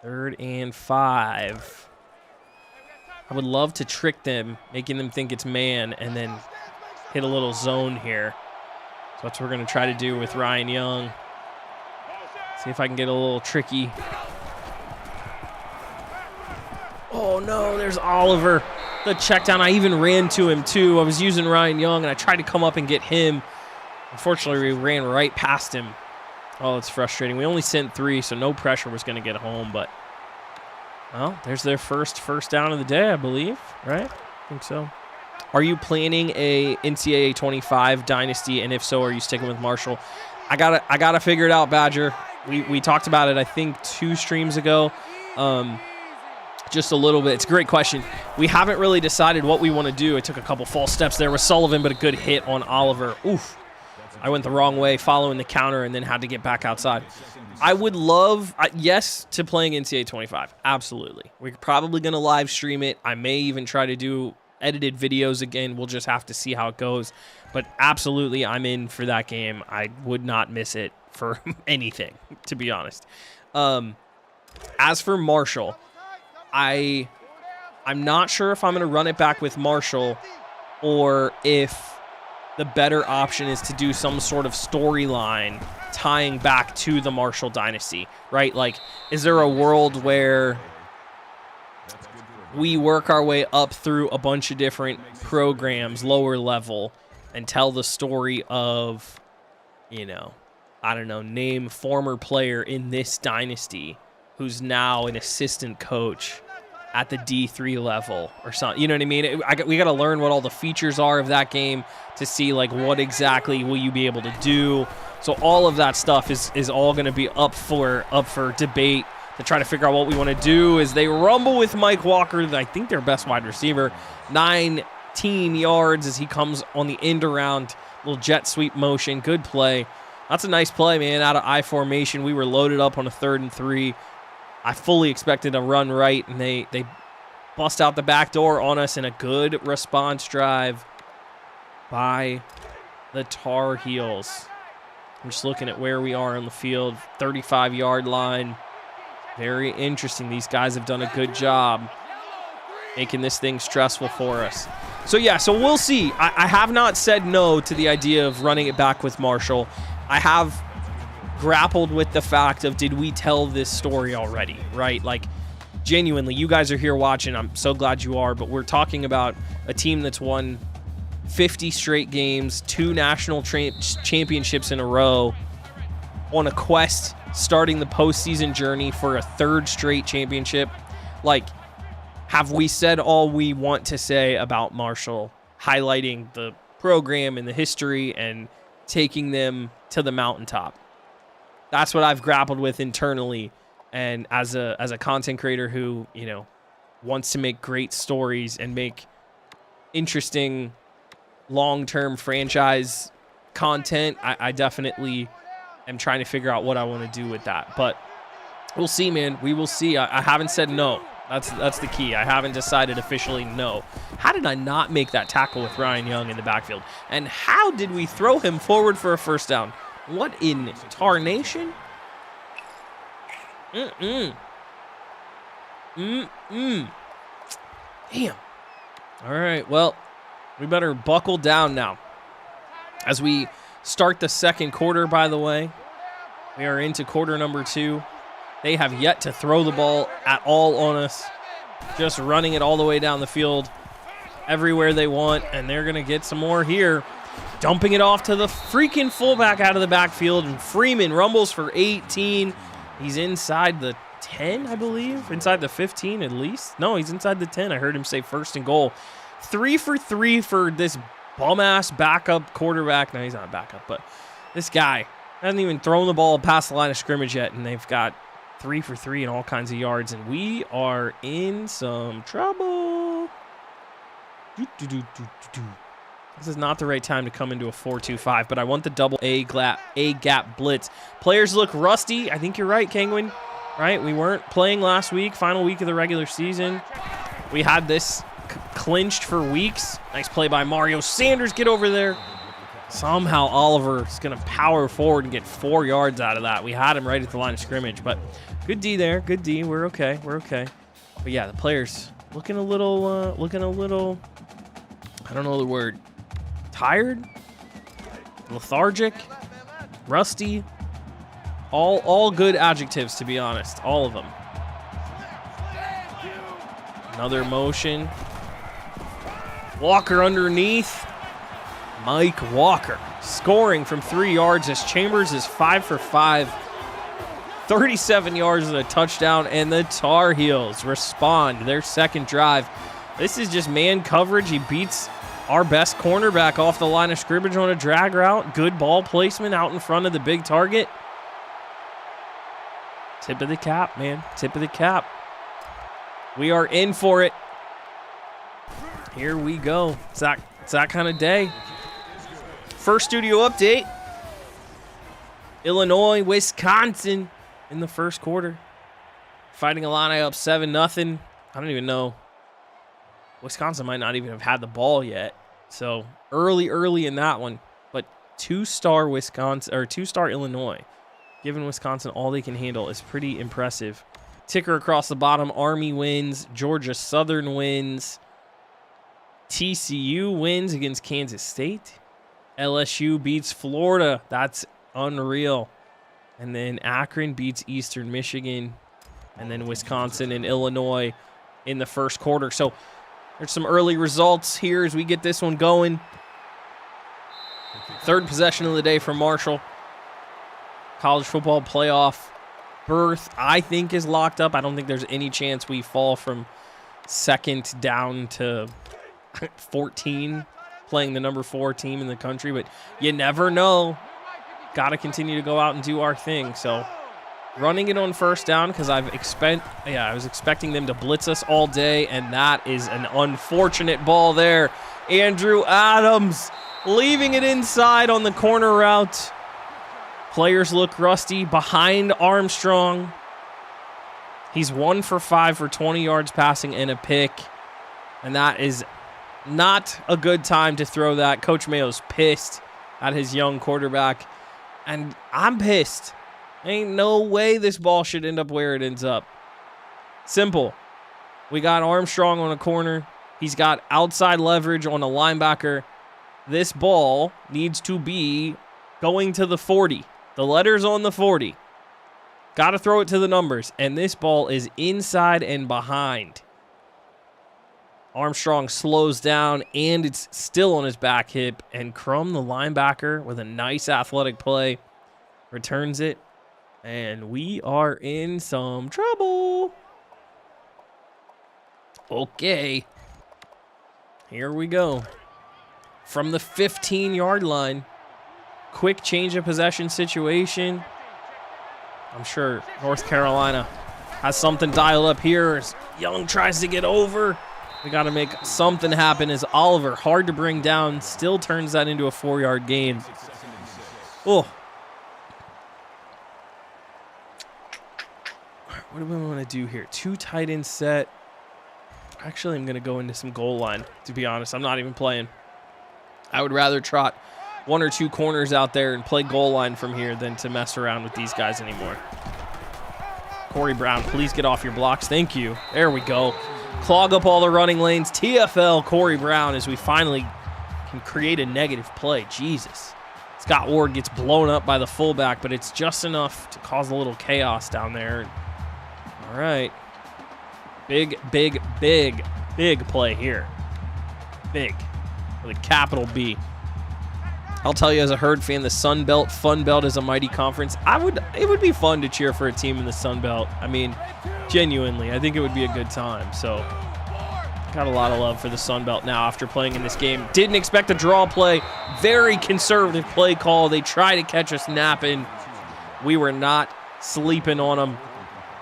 3rd and 5. I would love to trick them, making them think it's man, and then hit a little zone here. So that's what we're going to try to do with Ryan Young. See if I can get a little tricky. Oh, no, there's Oliver. The check down. I even ran to him, too. I was using Ryan Young, and I tried to come up and get him. Unfortunately, we ran right past him. Oh, it's frustrating. We only sent 3, so no pressure was going to get home. But, well, there's their first down of the day, I believe. Right? I think so. Are you planning a NCAA 25 Dynasty? And if so, are you sticking with Marshall? I gotta figure it out, Badger. We talked about it, I think, 2 streams ago. Just a little bit. It's a great question. We haven't really decided what we want to do. I took a couple false steps there with Sullivan, but a good hit on Oliver. Oof. I went the wrong way following the counter and then had to get back outside. I would love, yes, to playing NCAA 25. Absolutely. We're probably going to live stream it. I may even try to do edited videos again. We'll just have to see how it goes. But absolutely, I'm in for that game. I would not miss it for anything, to be honest. As for Marshall, I'm not sure if I'm going to run it back with Marshall or if the better option is to do some sort of storyline tying back to the Marshall Dynasty, right? Like, is there a world where we work our way up through a bunch of different programs, lower level, and tell the story of, you know, I don't know, name former player in this dynasty who's now an assistant coach at the D3 level or something. You know what I mean? We got to learn what all the features are of that game to see, like, what exactly will you be able to do. So all of that stuff is all going to be up for debate to try to figure out what we want to do as they rumble with Mike Walker, I think their best wide receiver, 19 yards as he comes on the end around, little jet sweep motion. Good play. That's a nice play, man, out of I formation. We were loaded up on a 3rd and 3. I fully expected a run right, and they bust out the back door on us in a good response drive by the Tar Heels. I'm just looking at where we are on the field, 35-yard line. Very interesting. These guys have done a good job making this thing stressful for us. So, yeah, so we'll see. I have not said no to the idea of running it back with Marshall. I have grappled with the fact of, did we tell this story already, right? Like, genuinely, you guys are here watching. I'm so glad you are, but we're talking about a team that's won 50 straight games, 2 national championships in a row, on a quest starting the postseason journey for a 3rd straight championship. Like, have we said all we want to say about Marshall, highlighting the program and the history and taking them to the mountaintop? That's what I've grappled with internally, and as a content creator who, you know, wants to make great stories and make interesting long-term franchise content, I definitely am trying to figure out what I want to do with that. But we'll see, man. We will see. I haven't said no. That's the key. I haven't decided officially no. How did I not make that tackle with Ryan Young in the backfield? And how did we throw him forward for a 1st down? What in tarnation? Damn. All right, well, we better buckle down now. As we start the 2nd quarter, by the way, we are into quarter number 2. They have yet to throw the ball at all on us. Just running it all the way down the field everywhere they want, and they're going to get some more here. Dumping it off to the freaking fullback out of the backfield, and Freeman rumbles for 18. He's inside the 10, I believe. Inside the 15 at least. No, he's inside the 10. I heard him say 1st and goal. 3 for 3 for this bum-ass backup quarterback. No, he's not a backup, but this guy hasn't even thrown the ball past the line of scrimmage yet, and they've got 3 for 3 and all kinds of yards, and we are in some trouble. This is not the right time to come into a 4-2-5, but I want the double A-gap blitz. Players look rusty. I think you're right, Kangwin. Right? We weren't playing last week, final week of the regular season. We had this clinched for weeks. Nice play by Mario Sanders. Get over there. Somehow Oliver is going to power forward and get 4 yards out of that. We had him right at the line of scrimmage, but good D there. Good D. We're okay. We're okay. But yeah, the players looking a little, I don't know the word, tired, lethargic, rusty. All good adjectives, to be honest. All of them. Another motion. Walker underneath. Mike Walker scoring from 3 yards as Chambers is 5 for 5. 37 yards and a touchdown, and the Tar Heels respond their second drive. This is just man coverage. He beats our best cornerback off the line of scrimmage on a drag route. Good ball placement out in front of the big target. Tip of the cap, man. Tip of the cap. We are in for it. Here we go. It's that kind of day. First studio update. Illinois, Wisconsin in the first quarter. Fighting Illini up 7-0. I don't even know. Wisconsin might not even have had the ball yet. So early in that one. But two-star Illinois, giving Wisconsin all they can handle, is pretty impressive. Ticker across the bottom. Army wins. Georgia Southern wins. TCU wins against Kansas State. LSU beats Florida. That's unreal. And then Akron beats Eastern Michigan. And then Wisconsin and Illinois in the first quarter. So there's some early results here as we get this one going. Third possession of the day for Marshall. College football playoff berth, I think, is locked up. I don't think there's any chance we fall from second down to 14, playing the number 4 team in the country, but you never know. Got to continue to go out and do our thing. So running it on first down because I was expecting them to blitz us all day, and that is an unfortunate ball there. Andrew Adams leaving it inside on the corner route. Players look rusty behind Armstrong. He's 1 for 5 for 20 yards passing and a pick, and that is not a good time to throw that. Coach Mayo's pissed at his young quarterback, and I'm pissed. Ain't no way this ball should end up where it ends up. Simple. We got Armstrong on a corner. He's got outside leverage on a linebacker. This ball needs to be going to the 40. The letter's on the 40. Got to throw it to the numbers, and this ball is inside and behind. Armstrong slows down, and it's still on his back hip, and Crum, the linebacker, with a nice athletic play, returns it, and we are in some trouble. Okay. Here we go. From the 15-yard line, quick change of possession situation. I'm sure North Carolina has something dialed up here as Young tries to get over. We got to make something happen as Oliver, hard to bring down, still turns that into a 4-yard gain. Oh. What do we want to do here? 2 tight end set. Actually, I'm going to go into some goal line, to be honest. I'm not even playing. I would rather trot 1 or 2 corners out there and play goal line from here than to mess around with these guys anymore. Corey Brown, please get off your blocks. Thank you. There we go. Clog up all the running lanes. TFL Corey Brown as we finally can create a negative play. Jesus. Scott Ward gets blown up by the fullback, but it's just enough to cause a little chaos down there. All right. Big play here. Big. With a capital B. I'll tell you, as a Herd fan, the Sun Belt, Fun Belt is a mighty conference. It would be fun to cheer for a team in the Sun Belt. I mean, genuinely, I think it would be a good time. So, got a lot of love for the Sun Belt now after playing in this game. Didn't expect a draw play. Very conservative play call. They try to catch us napping. We were not sleeping on them.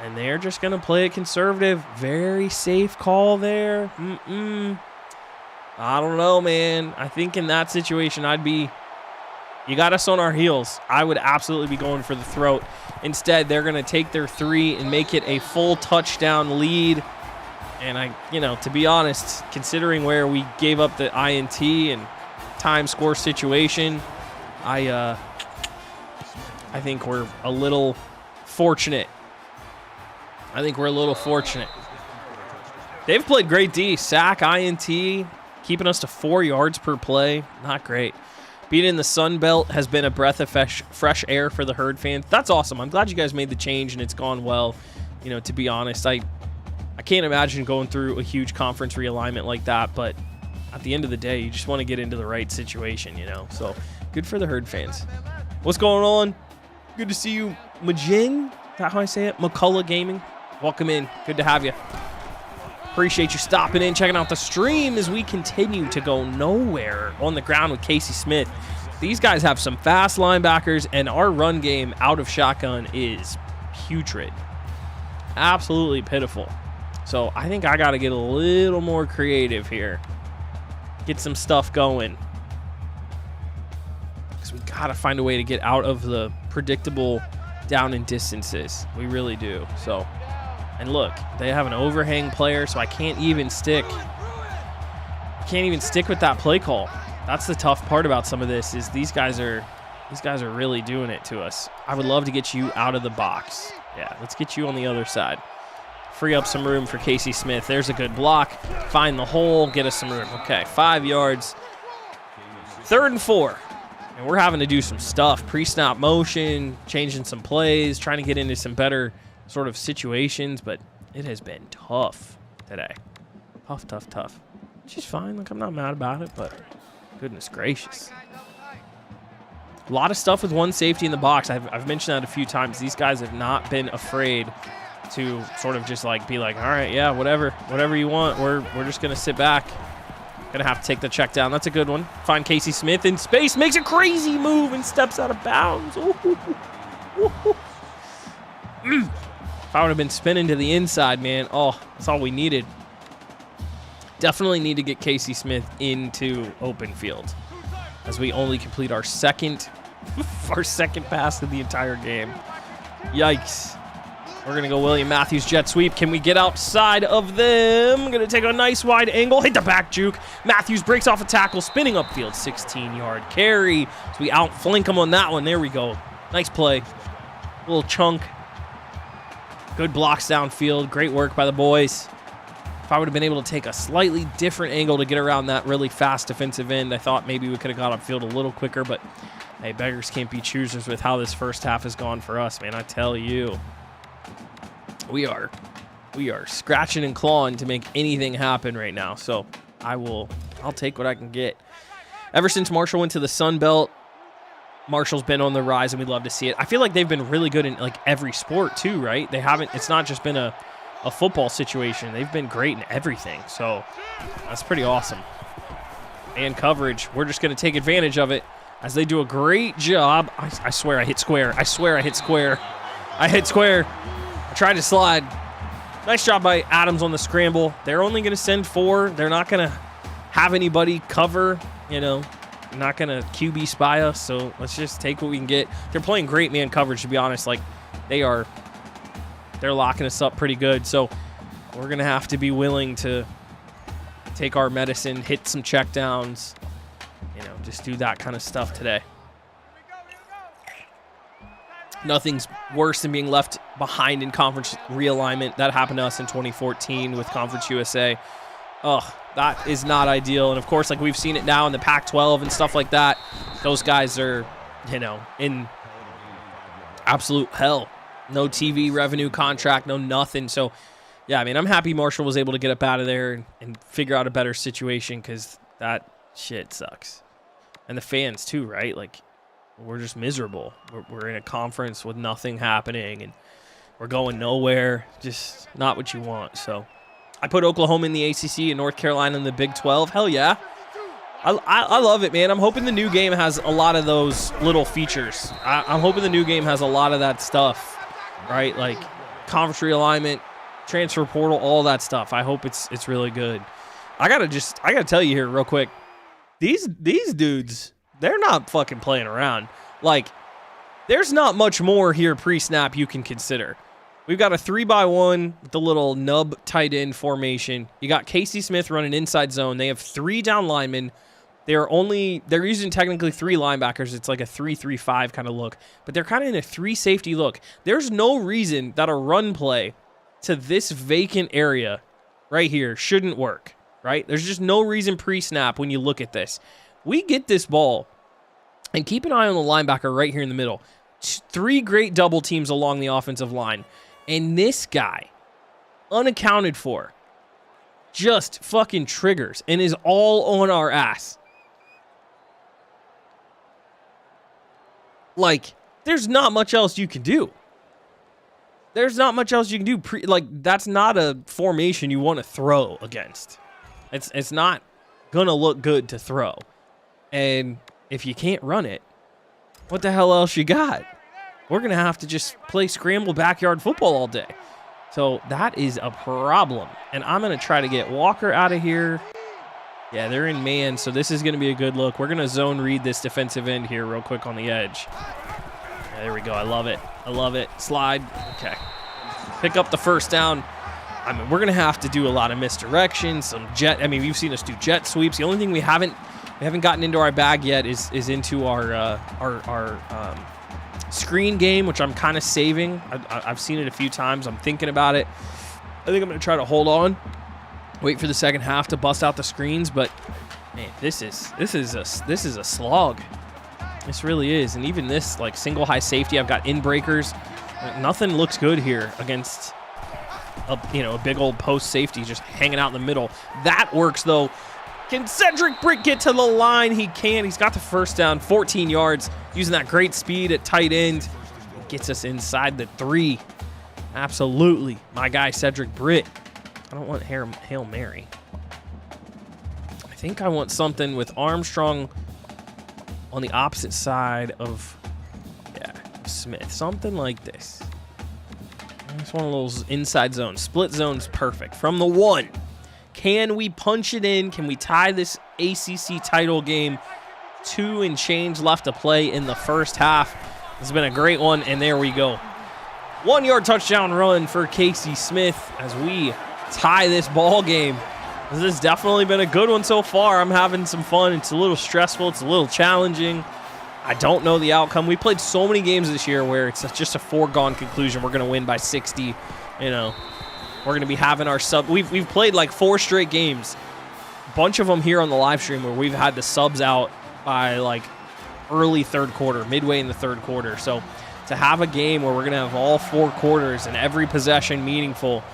And they're just going to play it conservative. Very safe call there. I don't know, man. I think in that situation, you got us on our heels. I would absolutely be going for the throat. Instead, they're going to take their 3 and make it a full touchdown lead. And to be honest, considering where we gave up the INT and time score situation, I think we're a little fortunate. They've played great D. Sack, INT, keeping us to 4 yards per play. Not great. Being in the Sun Belt has been a breath of fresh air for the Herd fans. That's awesome. I'm glad you guys made the change and it's gone well. You know, to be honest, I can't imagine going through a huge conference realignment like that, but at the end of the day, you just want to get into the right situation, you know? So, good for the Herd fans. What's going on? Good to see you, Majin. Is that how I say it? McCullough Gaming. Welcome in. Good to have you. Appreciate you stopping in, checking out the stream as we continue to go nowhere on the ground with Casey Smith. These guys have some fast linebackers, and our run game out of shotgun is putrid. Absolutely pitiful. So I think I got to get a little more creative here. Get some stuff going. Because we got to find a way to get out of the predictable down and distances. We really do. So... And look, they have an overhang player, so I can't even stick with that play call. That's the tough part about some of this is these guys are really doing it to us. I would love to get you out of the box. Yeah, let's get you on the other side. Free up some room for Casey Smith. There's a good block. Find the hole, get us some room. Okay, 5 yards. 3rd and 4. And we're having to do some stuff. Pre-snap motion, changing some plays, trying to get into some better sort of situations, but it has been tough today. Tough. She's fine. Like, I'm not mad about it, but goodness gracious. A lot of stuff with one safety in the box. I've mentioned that a few times. These guys have not been afraid to sort of just like be like, all right, yeah, whatever you want. We're just gonna sit back. Gonna have to take the check down. That's a good one. Find Casey Smith in space, makes a crazy move and steps out of bounds. If I would have been spinning to the inside, man, oh, that's all we needed. Definitely need to get Casey Smith into open field as we only complete our second pass of the entire game. Yikes. We're going to go William Matthews jet sweep. Can we get outside of them? Going to take a nice wide angle. Hit the back juke. Matthews breaks off a tackle, spinning upfield. 16-yard carry. So we outflank him on that one. There we go. Nice play. Little chunk. Good blocks downfield. Great work by the boys. If I would have been able to take a slightly different angle to get around that really fast defensive end, I thought maybe we could have got upfield a little quicker, but hey, beggars can't be choosers with how this first half has gone for us, man. I tell you. We are scratching and clawing to make anything happen right now. So I'll take what I can get. Ever since Marshall went to the Sun Belt, Marshall's been on the rise, and we'd love to see it. I feel like they've been really good in like every sport too, right? It's not just been a football situation. They've been great in everything. So that's pretty awesome. And coverage, we're just going to take advantage of it as they do a great job. I swear I hit square. I hit square. I tried to slide. Nice job by Adams on the scramble. They're only going to send 4. They're not going to have anybody cover, you know. Not going to QB spy us, so let's just take what we can get. They're playing great man coverage, to be honest. Like, they're locking us up pretty good, so we're going to have to be willing to take our medicine, hit some checkdowns, you know, just do that kind of stuff today. Nothing's worse than being left behind in conference realignment. That happened to us in 2014 with Conference USA. Ugh. That is not ideal. And, of course, like we've seen it now in the Pac-12 and stuff like that, those guys are, you know, in absolute hell. No TV revenue contract, no nothing. So, yeah, I mean, I'm happy Marshall was able to get up out of there and figure out a better situation because that shit sucks. And the fans, too, right? Like, we're just miserable. We're in a conference with nothing happening, and we're going nowhere. Just not what you want, so... I put Oklahoma in the ACC and North Carolina in the Big 12. Hell yeah. I love it, man. I'm hoping the new game has a lot of those little features. I'm hoping the new game has a lot of that stuff, right? Like conference realignment, transfer portal, all that stuff. I hope it's really good. I gotta tell you here real quick. These dudes, they're not fucking playing around. Like, there's not much more here pre-snap you can consider. We've got a 3-by-1 with the little nub tight end formation. You got Casey Smith running inside zone. They have 3 down linemen, They're using technically 3 linebackers. It's like a 3-3-5 kind of look, but they're kind of in a 3 safety look. There's no reason that a run play to this vacant area right here shouldn't work, right? There's just no reason pre-snap when you look at this. We get this ball, and keep an eye on the linebacker right here in the middle. 3 great double teams along the offensive line, and this guy, unaccounted for, just fucking triggers and is all on our ass. Like, there's not much else you can do. There's not much else you can do. That's not a formation you want to throw against. It's not gonna look good to throw. And if you can't run it, what the hell else you got? We're gonna have to just play scramble backyard football all day. So that is a problem. And I'm gonna try to get Walker out of here. Yeah, they're in man, so this is gonna be a good look. We're gonna zone read this defensive end here real quick on the edge. Yeah, there we go. I love it. I love it. Slide. Okay. Pick up the first down. I mean, we're gonna have to do a lot of misdirection, some jet. I mean, you've seen us do jet sweeps. The only thing we haven't gotten into our bag yet is into our screen game, which I'm kind of saving. I've seen it a few times. I'm thinking about it. I think I'm gonna try to hold on, wait for the second half to bust out the screens. But man, this is a slog. This really is. And even this, like, single high safety, I've got in breakers. Nothing looks good here against a big old post safety just hanging out in the middle. That works though. Can Cedric Britt get to the line? He can. He's got the first down, 14 yards, using that great speed at tight end. Gets us inside the 3. Absolutely. My guy, Cedric Britt. I don't want Hail Mary. I think I want something with Armstrong on the opposite side of, Smith. Something like this. It's one of those inside zones. Split zone's perfect. From the 1. Can we punch it in? Can we tie this ACC title game? 2 and change left to play in the first half. This has been a great one, and there we go. 1-yard touchdown run for Casey Smith as we tie this ball game. This has definitely been a good one so far. I'm having some fun. It's a little stressful. It's a little challenging. I don't know the outcome. We played so many games this year where it's just a foregone conclusion. We're going to win by 60. We're going to be having our sub. We've played like 4 straight games. A bunch of them here on the live stream where we've had the subs out by like early third quarter, midway in the third quarter. So to have a game where we're going to have all 4 quarters and every possession meaningful,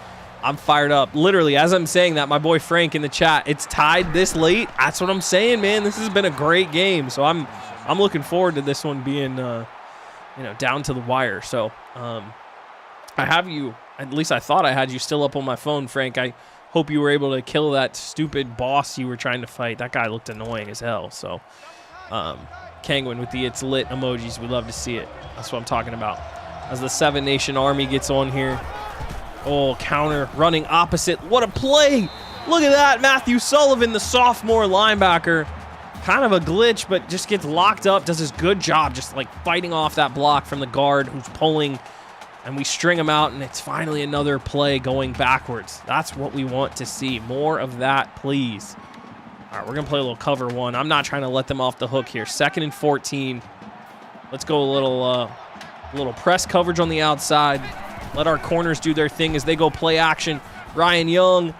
I'm fired up. Literally, as I'm saying that, my boy Frank in the chat, it's tied this late. That's what I'm saying, man. This has been a great game. So I'm looking forward to this one being, down to the wire. So I have you, at least I thought I had you still up on my phone, Frank. I hope you were able to kill that stupid boss you were trying to fight. That guy looked annoying as hell. So Kangwin with the it's lit emojis. We love to see it. That's what I'm talking about. As the 7 Nation Army gets on here. Oh, counter running opposite. What a play. Look at that. Matthew Sullivan, the sophomore linebacker. Kind of a glitch, but just gets locked up. Does his good job just like fighting off that block from the guard who's pulling. And we string him out, and it's finally another play going backwards. That's what we want to see. More of that, please. All right, we're going to play a little cover 1. I'm not trying to let them off the hook here. 2nd and 14. Let's go a little press coverage on the outside. Let our corners do their thing as they go play action. Ryan Young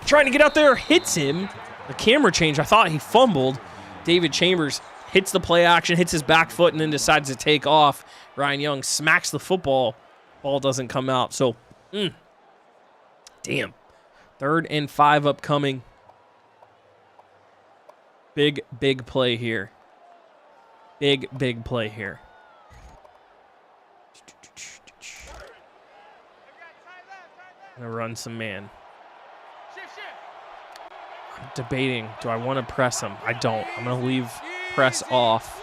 trying to get out there, hits him. The camera change, I thought he fumbled. David Chambers hits the play action, hits his back foot, and then decides to take off. Ryan Young smacks the football. Ball doesn't come out. So, damn. 3rd and 5 upcoming. Big play here. Big play here. I'm gonna run some man. I'm debating. Do I want to press him? I don't. I'm gonna leave press off.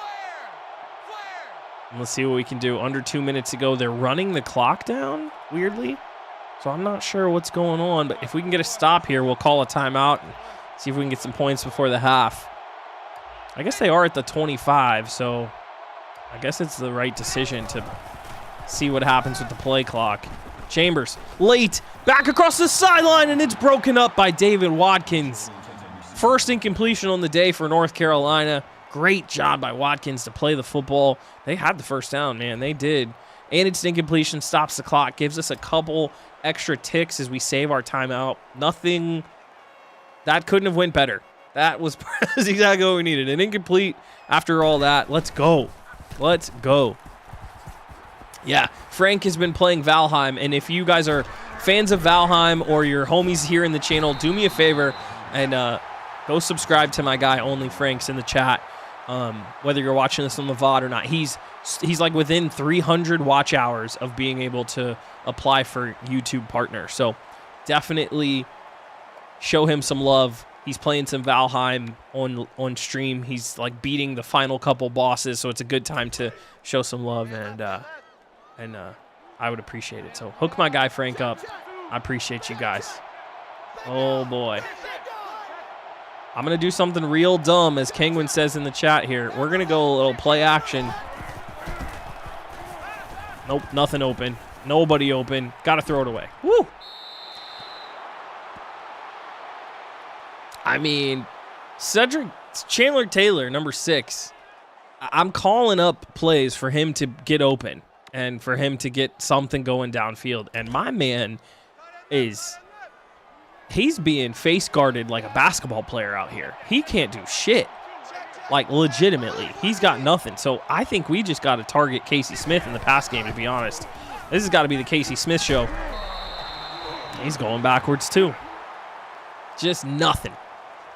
Let's see what we can do. Under 2 minutes to go. They're running the clock down, weirdly. So I'm not sure what's going on. But if we can get a stop here, we'll call a timeout and see if we can get some points before the half. I guess they are at the 25, so I guess it's the right decision to see what happens with the play clock. Chambers, late, back across the sideline, and it's broken up by David Watkins. First incompletion on the day for North Carolina. Great job by Watkins to play the football. They had the first down, man. They did. And it's an incompletion, stops the clock, gives us a couple extra ticks as we save our timeout. Nothing. That couldn't have went better. That was exactly what we needed. An incomplete after all that. Let's go. Let's go. Yeah, Frank has been playing Valheim, and if you guys are fans of Valheim or your homies here in the channel, do me a favor and go subscribe to my guy, Only Franks, in the chat. Whether you're watching this on the VOD or not, he's like within 300 watch hours of being able to apply for YouTube partner. So definitely show him some love. He's playing some Valheim on stream. He's like beating the final couple bosses, so it's a good time to show some love, and I would appreciate it. So hook my guy Frank up. I appreciate you guys. Oh boy. I'm going to do something real dumb, as Kangwin says in the chat here. We're going to go a little play action. Nope, nothing open. Nobody open. Got to throw it away. Woo! I mean, Chandler Taylor, number 6. I'm calling up plays for him to get open and for him to get something going downfield. And my man he's being face guarded like a basketball player out here. He can't do shit. Like, legitimately. He's got nothing. So I think we just got to target Casey Smith in the pass game, to be honest. This has got to be the Casey Smith show. He's going backwards, too. Just nothing.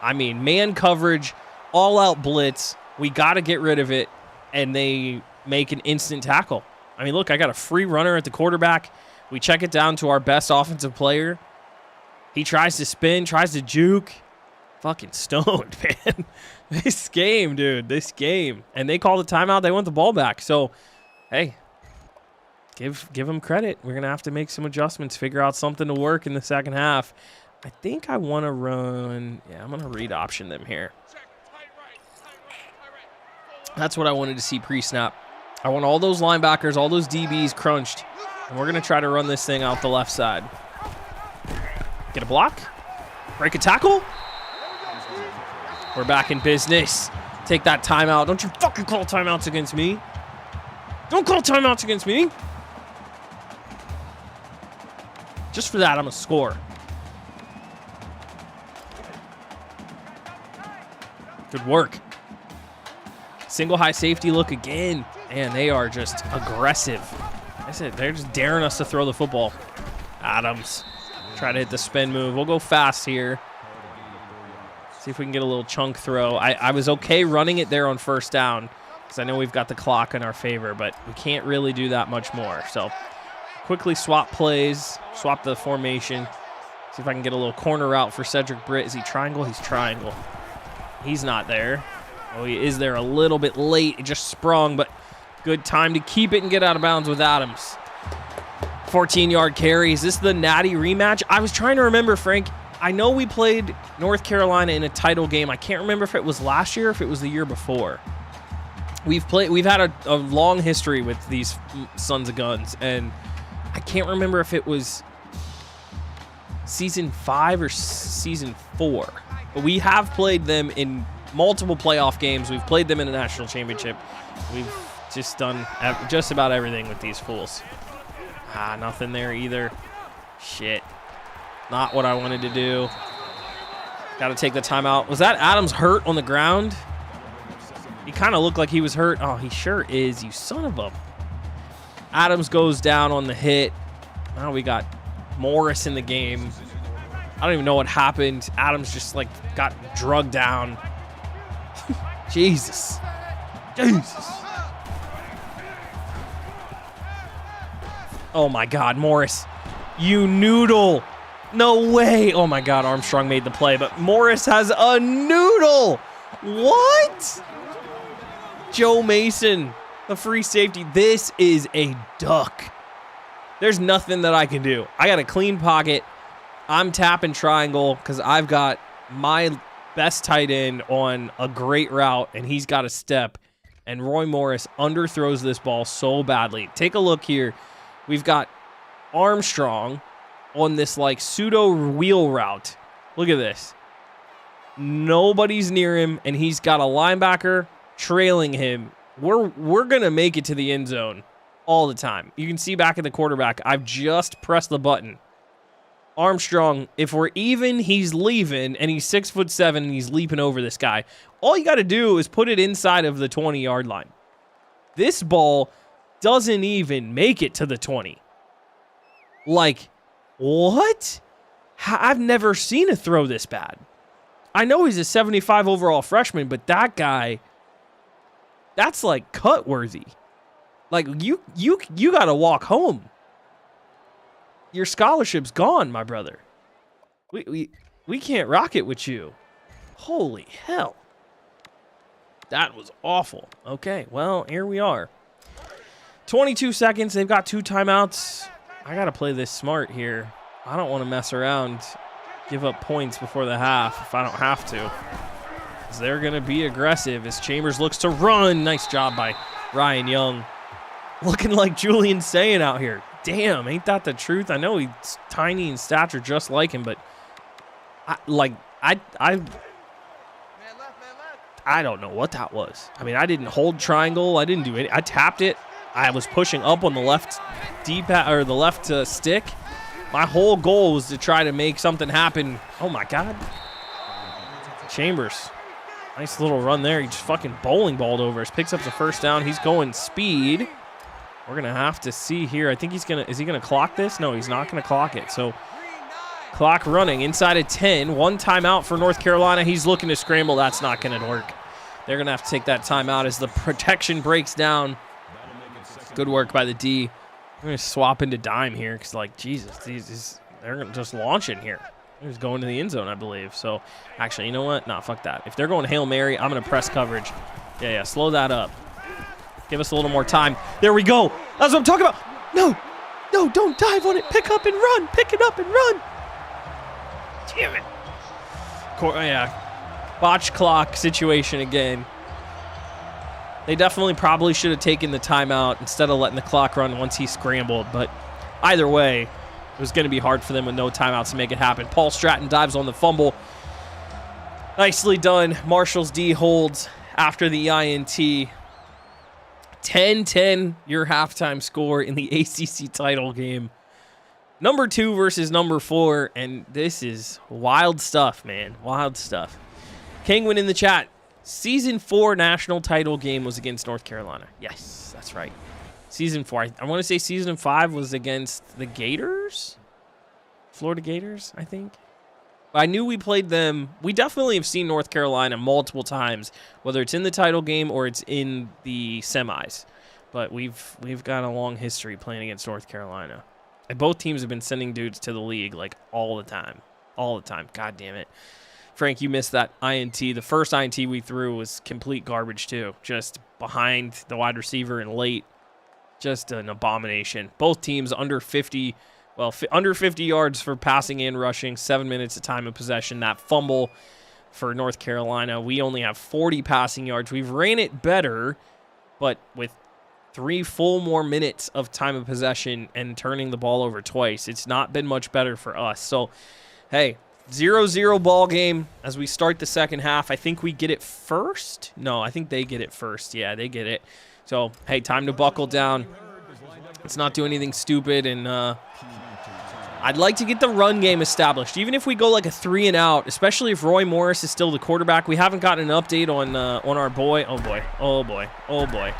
I mean, man coverage, all-out blitz. We got to get rid of it, and they make an instant tackle. I mean, look, I got a free runner at the quarterback. We check it down to our best offensive player. He tries to spin, tries to juke. Fucking stoned, man. This game, dude, this game. And they call the timeout. They want the ball back. So, hey, give them credit. We're going to have to make some adjustments, figure out something to work in the second half. I think I want to run. Yeah, I'm going to read option them here. That's what I wanted to see pre-snap. I want all those linebackers, all those DBs crunched. And we're going to try to run this thing out the left side. Get a block. Break a tackle. We're back in business. Take that timeout. Don't you fucking call timeouts against me. Don't call timeouts against me. Just for that, I'm going to score. Good work. Single high safety look again. And they are just aggressive. I said they're just daring us to throw the football. Adams. Try to hit the spin move. We'll go fast here. See if we can get a little chunk throw. I was okay running it there on first down because I know we've got the clock in our favor, but we can't really do that much more. So quickly swap plays, swap the formation. See if I can get a little corner route for Cedric Britt. Is he triangle? He's triangle. He's not there. Oh, he is there a little bit late. It just sprung, but good time to keep it and get out of bounds with Adams. 14-yard carry. Is this the Natty rematch? I was trying to remember, Frank. I know we played North Carolina in a title game. I can't remember if it was last year or if it was the year before. We've had a long history with these sons of guns, and I can't remember if it was season 5 or season 4. But we have played them in multiple playoff games. We've played them in a national championship. We've just done just about everything with these fools. Nothing there either. Shit. Not what I wanted to do. Got to take the timeout. Was that Adams hurt on the ground? He kind of looked like he was hurt. Oh, he sure is, you son of a... Adams goes down on the hit. Now we got Morris in the game. I don't even know what happened. Adams just, like, got drugged down. Jesus. Oh, my God, Morris. You noodle. No way. Oh, my God, Armstrong made the play, but Morris has a noodle. What? Joe Mason, the free safety. This is a duck. There's nothing that I can do. I got a clean pocket. I'm tapping triangle because I've got my best tight end on a great route, and he's got a step. And Roy Morris underthrows this ball so badly. Take a look here. We've got Armstrong on this like pseudo wheel route. Look at this. Nobody's near him, and he's got a linebacker trailing him. We're going to make it to the end zone all the time. You can see back at the quarterback, I've just pressed the button. Armstrong, if we're even, he's leaving, and he's 6'7", and he's leaping over this guy. All you got to do is put it inside of the 20-yard line. This ball doesn't even make it to the 20. Like, what? I've never seen a throw this bad. I know he's a 75 overall freshman, but that guy, that's like cut worthy. Like, you got to walk home. Your scholarship's gone, my brother. We can't rock it with you. Holy hell. That was awful. Okay, well, here we are. 22 seconds. They've got 2 timeouts. I got to play this smart here. I don't want to mess around, give up points before the half if I don't have to. 'Cause they're going to be aggressive as Chambers looks to run. Nice job by Ryan Young. Looking like Julian Sayin out here. Damn, ain't that the truth? I know he's tiny in stature just like him, but I don't know what that was. I mean, I didn't hold triangle. I didn't do it. I tapped it. I was pushing up on the left D-pad or the left stick. My whole goal was to try to make something happen. Oh my God. Chambers. Nice little run there. He just fucking bowling balled over us. Picks up the first down. He's going speed. We're going to have to see here. I think is he going to clock this? No, he's not going to clock it. So clock running inside of 10. 1 timeout for North Carolina. He's looking to scramble. That's not going to work. They're going to have to take that timeout as the protection breaks down. Good work by the D. I'm going to swap into dime here because, like, Jesus, they're going to just launch in here. He's going to the end zone, I believe. So, actually, you know what? Nah, fuck that. If they're going Hail Mary, I'm going to press coverage. Yeah, slow that up. Give us a little more time. There we go. That's what I'm talking about. No, don't dive on it. Pick up and run. Pick it up and run. Damn it. Yeah. Botch clock situation again. They definitely probably should have taken the timeout instead of letting the clock run once he scrambled. But either way, it was going to be hard for them with no timeouts to make it happen. Paul Stratton dives on the fumble. Nicely done. Marshall's D holds after the INT. 10-10, your halftime score in the ACC title game. Number 2 versus number 4, and this is wild stuff, man. Wild stuff. Kingwin in the chat. Season 4 national title game was against North Carolina. Yes, that's right. Season 4. I want to say season 5 was against the Gators? Florida Gators, I think. I knew we played them. We definitely have seen North Carolina multiple times, whether it's in the title game or it's in the semis. But we've got a long history playing against North Carolina. And both teams have been sending dudes to the league like all the time. All the time. God damn it. Frank, you missed that INT. The first INT we threw was complete garbage too. Just behind the wide receiver and late. Just an abomination. Both teams under 50. Well, under 50 yards for passing and rushing, 7 minutes of time of possession. That fumble for North Carolina, we only have 40 passing yards. We've ran it better, but with 3 full more minutes of time of possession and turning the ball over twice, it's not been much better for us. So, hey, 0-0 ball game as we start the second half. I think we get it first. No, I think they get it first. Yeah, they get it. So, hey, time to buckle down. Let's not do anything stupid, and I'd like to get the run game established. Even if we go like a 3 and out, especially if Roy Morris is still the quarterback. We haven't gotten an update on our boy. Oh, boy. Oh, boy. Oh, boy.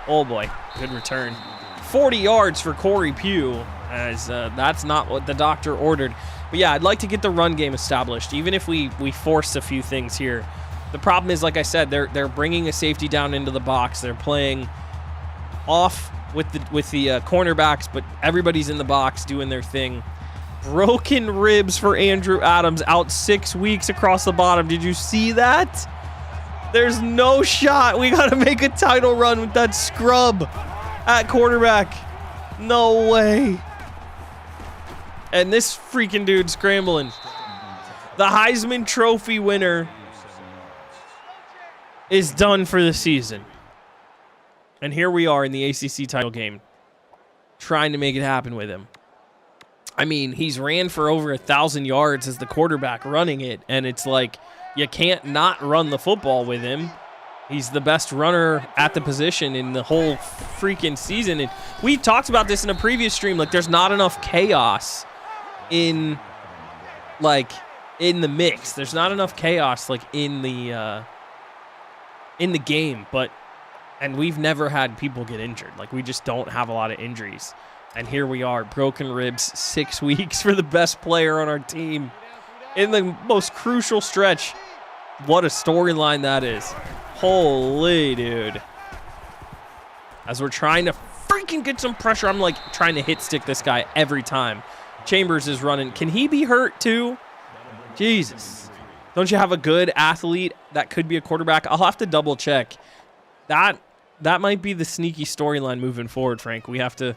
Oh, boy. Good return. 40 yards for Corey Pugh, as that's not what the doctor ordered. But, yeah, I'd like to get the run game established, even if we force a few things here. The problem is, like I said, they're bringing a safety down into the box. They're playing off with the cornerbacks, but everybody's in the box doing their thing. Broken ribs for Andrew Adams, out 6 weeks across the bottom. Did you see that? There's no shot. We got to make a title run with that scrub at quarterback. No way. And this freaking dude scrambling. The Heisman Trophy winner is done for the season. And here we are in the ACC title game, trying to make it happen with him. I mean, he's ran for over 1,000 yards as the quarterback running it, and it's like you can't not run the football with him. He's the best runner at the position in the whole freaking season. And we talked about this in a previous stream. Like, there's not enough chaos in the mix. There's not enough chaos like in the game. And we've never had people get injured. Like, we just don't have a lot of injuries. And here we are, broken ribs, 6 weeks for the best player on our team in the most crucial stretch. What a storyline that is. Holy dude. As we're trying to freaking get some pressure, I'm like trying to hit stick this guy every time. Chambers is running. Can he be hurt too? Jesus. Don't you have a good athlete that could be a quarterback? I'll have to double check. That might be the sneaky storyline moving forward, Frank. We have to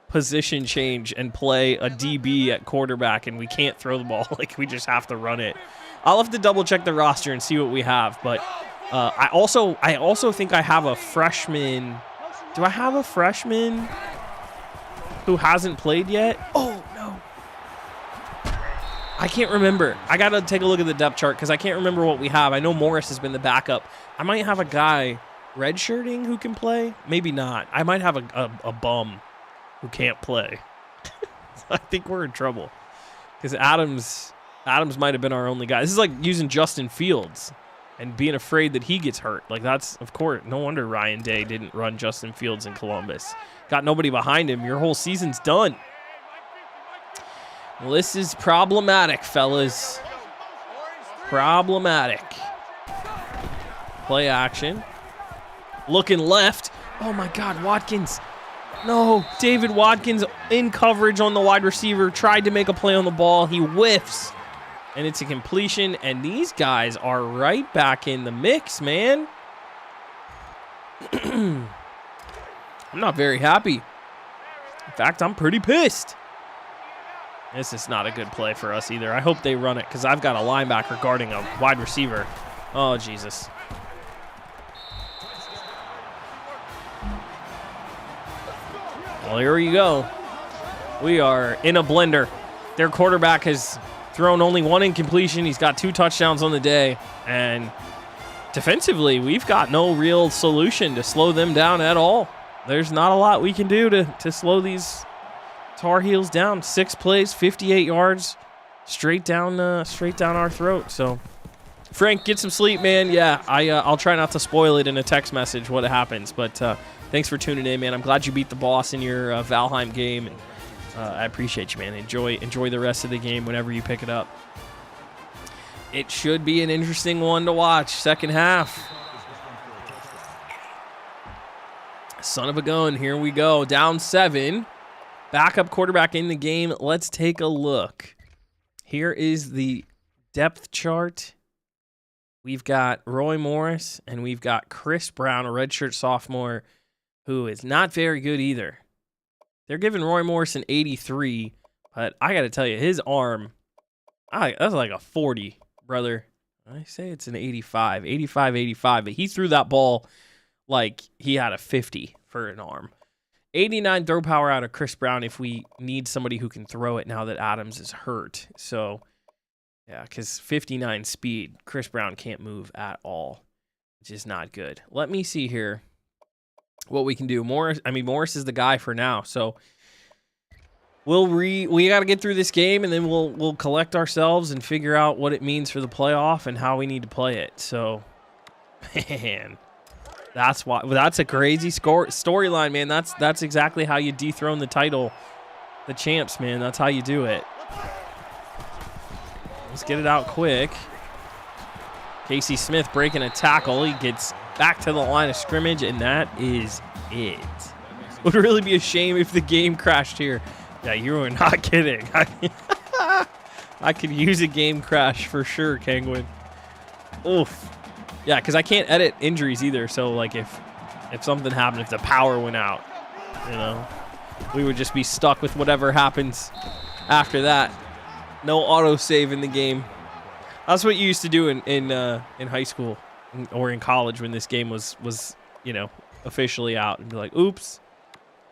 position change and play a DB at quarterback, and we can't throw the ball. Like, we just have to run it. I'll have to double check the roster and see what we have. But I also think I have a freshman. Do I have a freshman who hasn't played yet? Oh, no. I can't remember. I got to take a look at the depth chart because I can't remember what we have. I know Morris has been the backup. I might have a guy redshirting who can play. Maybe not. I might have a bum who can't play. So I think we're in trouble because Adams might have been our only guy. This is like using Justin Fields and being afraid that he gets hurt. Like, that's, of course, no wonder Ryan Day didn't run Justin Fields in Columbus. Got nobody behind him. Your whole season's done. Well, this is problematic, fellas. Problematic. Play action. Looking left. Oh, my God, Watkins. No, David Watkins in coverage on the wide receiver. Tried to make a play on the ball. He whiffs. And it's a completion. And these guys are right back in the mix, man. I'm not very happy. In fact, I'm pretty pissed. This is not a good play for us either. I hope they run it because I've got a linebacker guarding a wide receiver. Oh, Jesus. Well, here we go. We are in a blender. Their quarterback has thrown only one incompletion. He's got 2 touchdowns on the day. And defensively, we've got no real solution to slow them down at all. There's not a lot we can do to slow these Tar Heels down. 6 plays, 58 yards, straight down our throat. So, Frank, get some sleep, man. Yeah, I'll try not to spoil it in a text message what happens. But thanks for tuning in, man. I'm glad you beat the boss in your Valheim game. And, I appreciate you, man. Enjoy the rest of the game whenever you pick it up. It should be an interesting one to watch. Second half. Son of a gun. Here we go. Down 7. Backup quarterback in the game. Let's take a look. Here is the depth chart. We've got Roy Morris and we've got Chris Brown, a redshirt sophomore, who is not very good either. They're giving Roy Morris an 83, but I got to tell you, his arm, that's like a 40, brother. I say it's an 85, 85, but he threw that ball like he had a 50 for an arm. 89 throw power out of Chris Brown if we need somebody who can throw it now that Adams is hurt. So, yeah, because 59 speed, Chris Brown can't move at all, which is not good. Let me see here what we can do. Morris is the guy for now. So we got to get through this game, and then we'll collect ourselves and figure out what it means for the playoff and how we need to play it. So, man. That's a crazy storyline, man. That's exactly how you dethrone the title, the champs, man. That's how you do it. Let's get it out quick. Casey Smith breaking a tackle. He gets back to the line of scrimmage, and that is it. It would really be a shame if the game crashed here. Yeah, you are not kidding. I could use a game crash for sure, Kangwin. Oof. Yeah, because I can't edit injuries either. So, like, if something happened, if the power went out, we would just be stuck with whatever happens after that. No autosave in the game. That's what you used to do in high school or in college when this game was officially out, and be like, "Oops,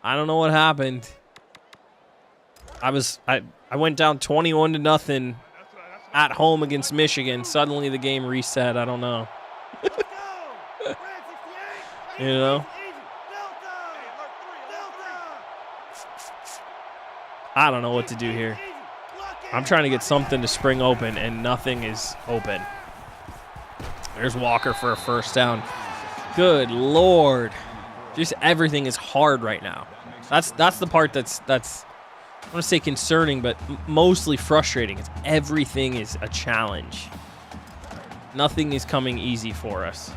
I don't know what happened. I went down 21-0 at home against Michigan. Suddenly the game reset. I don't know. You know? I don't know what to do here. I'm trying to get something to spring open, and nothing is open. There's Walker for a first down. Good Lord. Just everything is hard right now. That's the part that's I want to say concerning, but mostly frustrating. It's everything is a challenge. Nothing is coming easy for us.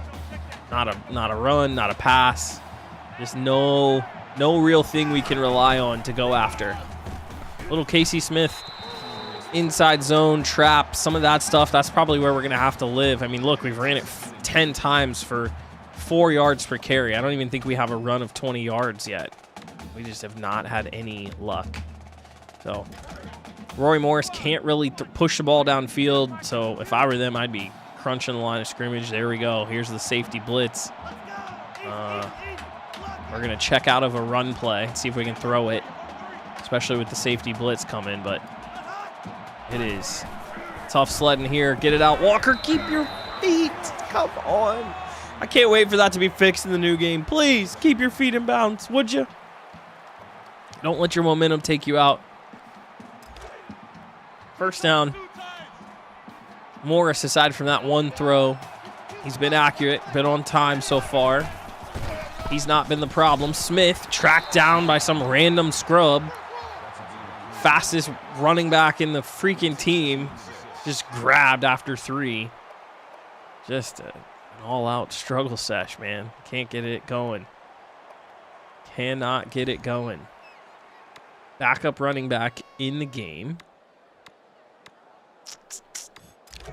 Not a run, not a pass. Just no real thing we can rely on to go after. Little Casey Smith, inside zone, trap, some of that stuff, that's probably where we're going to have to live. I mean, look, we've ran it 10 times for 4 yards per carry. I don't even think we have a run of 20 yards yet. We just have not had any luck. So Roy Morris can't really push the ball downfield, so if I were them, I'd be crunching the line of scrimmage. There we go. Here's the safety blitz. We're going to check out of a run play, see if we can throw it, especially with the safety blitz coming, but it is tough sledding here. Get it out. Walker, keep your feet. Come on. I can't wait for that to be fixed in the new game. Please keep your feet in bounds, would you? Don't let your momentum take you out. First down. Morris, aside from that one throw, he's been accurate, been on time so far. He's not been the problem. Smith tracked down by some random scrub. Fastest running back in the freaking team. Just grabbed after 3. Just an all-out struggle sesh, man. Can't get it going. Cannot get it going. Backup running back in the game.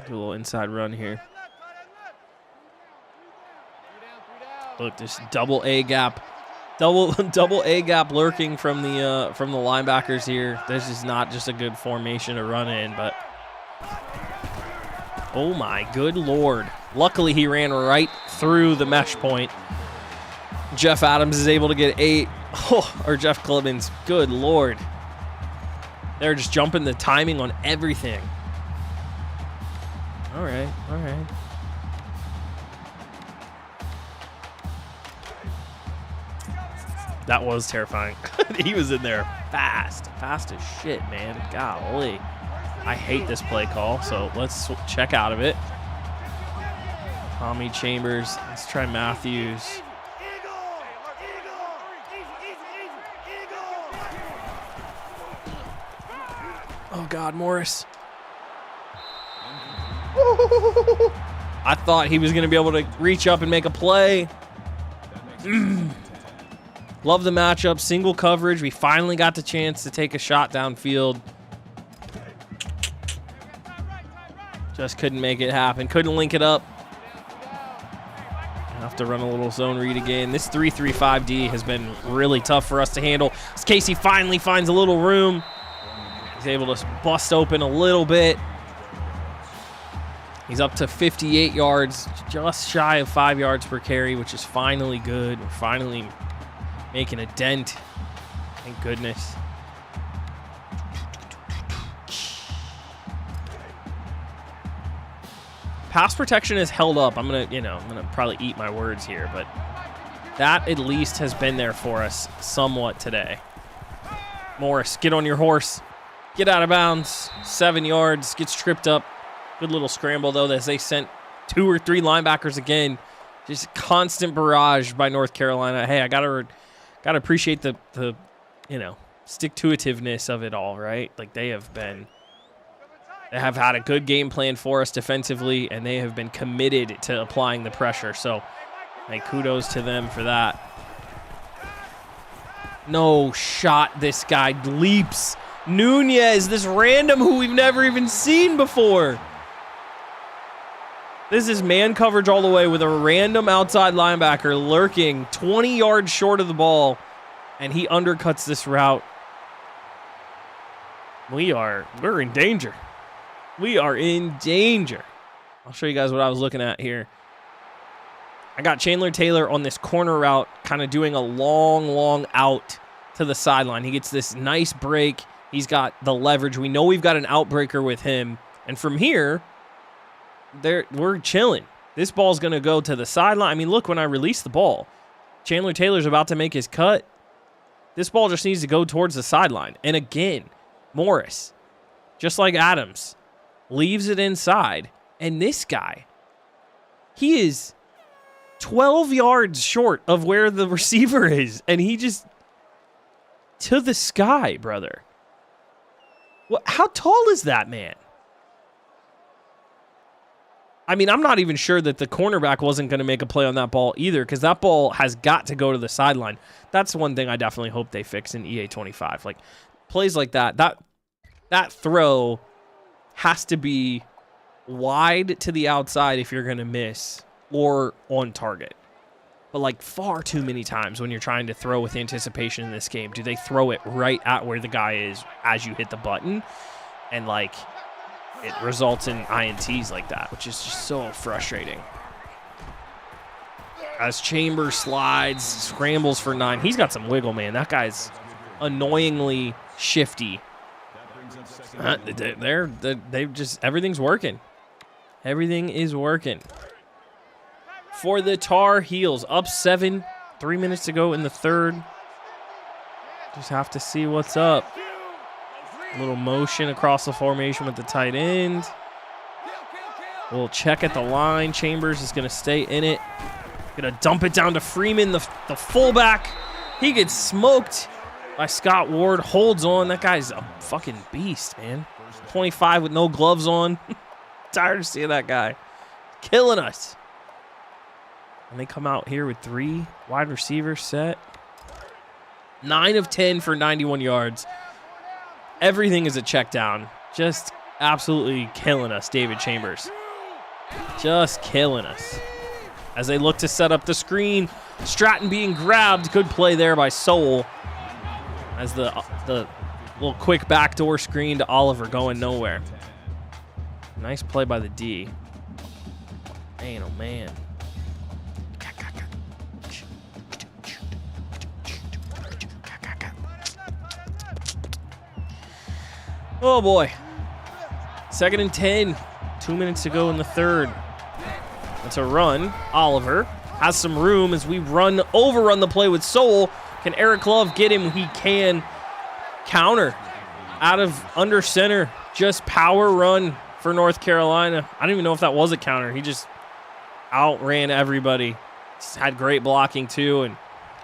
Do a little inside run here. Look, this double A gap. Double A gap lurking from the linebackers here. This is not just a good formation to run in, but oh my good Lord. Luckily he ran right through the mesh point. Jeff Adams is able to get 8. Or Jeff Clemens. Good Lord. They're just jumping the timing on everything. All right. That was terrifying. He was in there fast as shit, man. Golly. I hate this play call, so let's check out of it. Tommy Chambers. Let's try Matthews. Oh, God, Morris. I thought he was going to be able to reach up and make a play. Love the matchup. Single coverage. We finally got the chance to take a shot downfield. Just couldn't make it happen. Couldn't link it up. Have to run a little zone read again. This 3-3-5D has been really tough for us to handle. As Casey finally finds a little room. He's able to bust open a little bit. He's up to 58 yards, just shy of 5 yards per carry, which is finally good. We're finally making a dent. Thank goodness. Pass protection is held up. I'm gonna probably eat my words here, but that at least has been there for us somewhat today. Morris, get on your horse. Get out of bounds. 7 yards. Gets tripped up. Good little scramble, though, as they sent 2 or 3 linebackers again. Just constant barrage by North Carolina. Hey, I gotta appreciate the stick-to-itiveness of it all, right? Like, they have had a good game plan for us defensively, and they have been committed to applying the pressure. So, hey, kudos to them for that. No shot. This guy leaps. Nunez, this random who we've never even seen before. This is man coverage all the way with a random outside linebacker lurking 20 yards short of the ball, and he undercuts this route. We're in danger. We are in danger. I'll show you guys what I was looking at here. I got Chandler Taylor on this corner route, kind of doing a long out to the sideline. He gets this nice break. He's got the leverage. We know we've got an outbreaker with him. And from here, we're chilling. This ball's going to go to the sideline. I mean, look, when I release the ball, Chandler Taylor's about to make his cut. This ball just needs to go towards the sideline. And again, Morris, just like Adams, leaves it inside. And this guy, he is 12 yards short of where the receiver is. And he just, to the sky, brother. How tall is that man? I mean, I'm not even sure that the cornerback wasn't going to make a play on that ball either, because that ball has got to go to the sideline. That's one thing I definitely hope they fix in EA25. Like, plays like that throw has to be wide to the outside if you're going to miss, or on target. But, like, far too many times when you're trying to throw with anticipation in this game, do they throw it right at where the guy is as you hit the button? And, like, it results in INTs like that, which is just so frustrating. As Chambers slides, scrambles for 9. He's got some wiggle, man. That guy's annoyingly shifty. They've just, everything's working. Everything is working. For the Tar Heels, up 7, 3 minutes to go in the third. Just have to see what's up. A little motion across the formation with the tight end. We'll check at the line. Chambers is going to stay in it. Going to dump it down to Freeman, the fullback. He gets smoked by Scott Ward. Holds on. That guy's a fucking beast, man. 25 with no gloves on. Tired of seeing that guy. Killing us. And they come out here with 3 wide receivers set. 9 of 10 for 91 yards. Everything is a check down. Just absolutely killing us, David Chambers. Just killing us. As they look to set up the screen, Stratton being grabbed. Good play there by Soul. As the little quick backdoor screen to Oliver going nowhere. Nice play by the D. Man, oh man. Oh boy. 2nd and 10. 2 minutes to go in the third. It's a run. Oliver has some room as we overrun the play with Soul. Can Eric Love get him? He can. Counter out of under center. Just power run for North Carolina. I don't even know if that was a counter. He just outran everybody. Just had great blocking too, and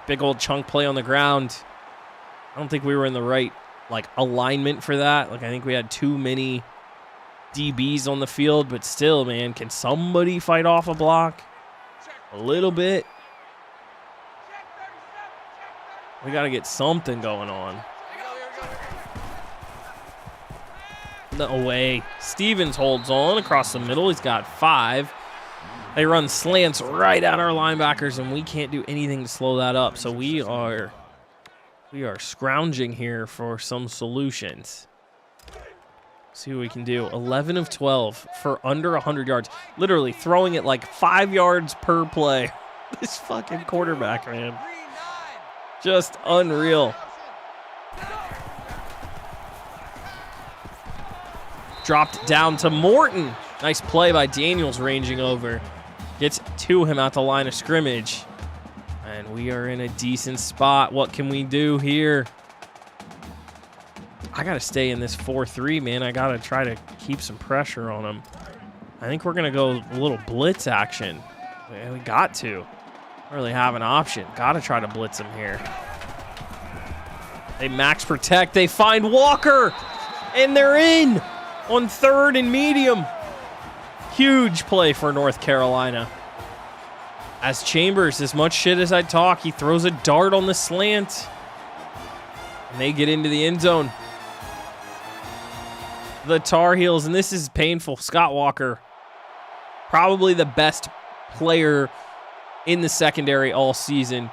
big old chunk play on the ground. I don't think we were in the right alignment for that. I think we had too many DBs on the field, but still, man, can somebody fight off a block a little bit? We got to get something going on. No way. Stevens holds on across the middle. He's got 5. They run slants right at our linebackers, and we can't do anything to slow that up. So we are scrounging here for some solutions. See what we can do. 11 of 12 for under 100 yards. Literally throwing it 5 yards per play. This fucking quarterback, man. Just unreal. Dropped down to Morton. Nice play by Daniels ranging over. Gets to him at the line of scrimmage. And we are in a decent spot. What can we do here? I got to stay in this 4-3, man. I got to try to keep some pressure on him. I think we're going to go a little blitz action. We got to. Don't really have an option. Got to try to blitz him here. They max protect. They find Walker. And they're in on 3rd and medium. Huge play for North Carolina. As Chambers, as much shit as I talk, he throws a dart on the slant. And they get into the end zone. The Tar Heels, and this is painful. Scott Walker, probably the best player in the secondary all season.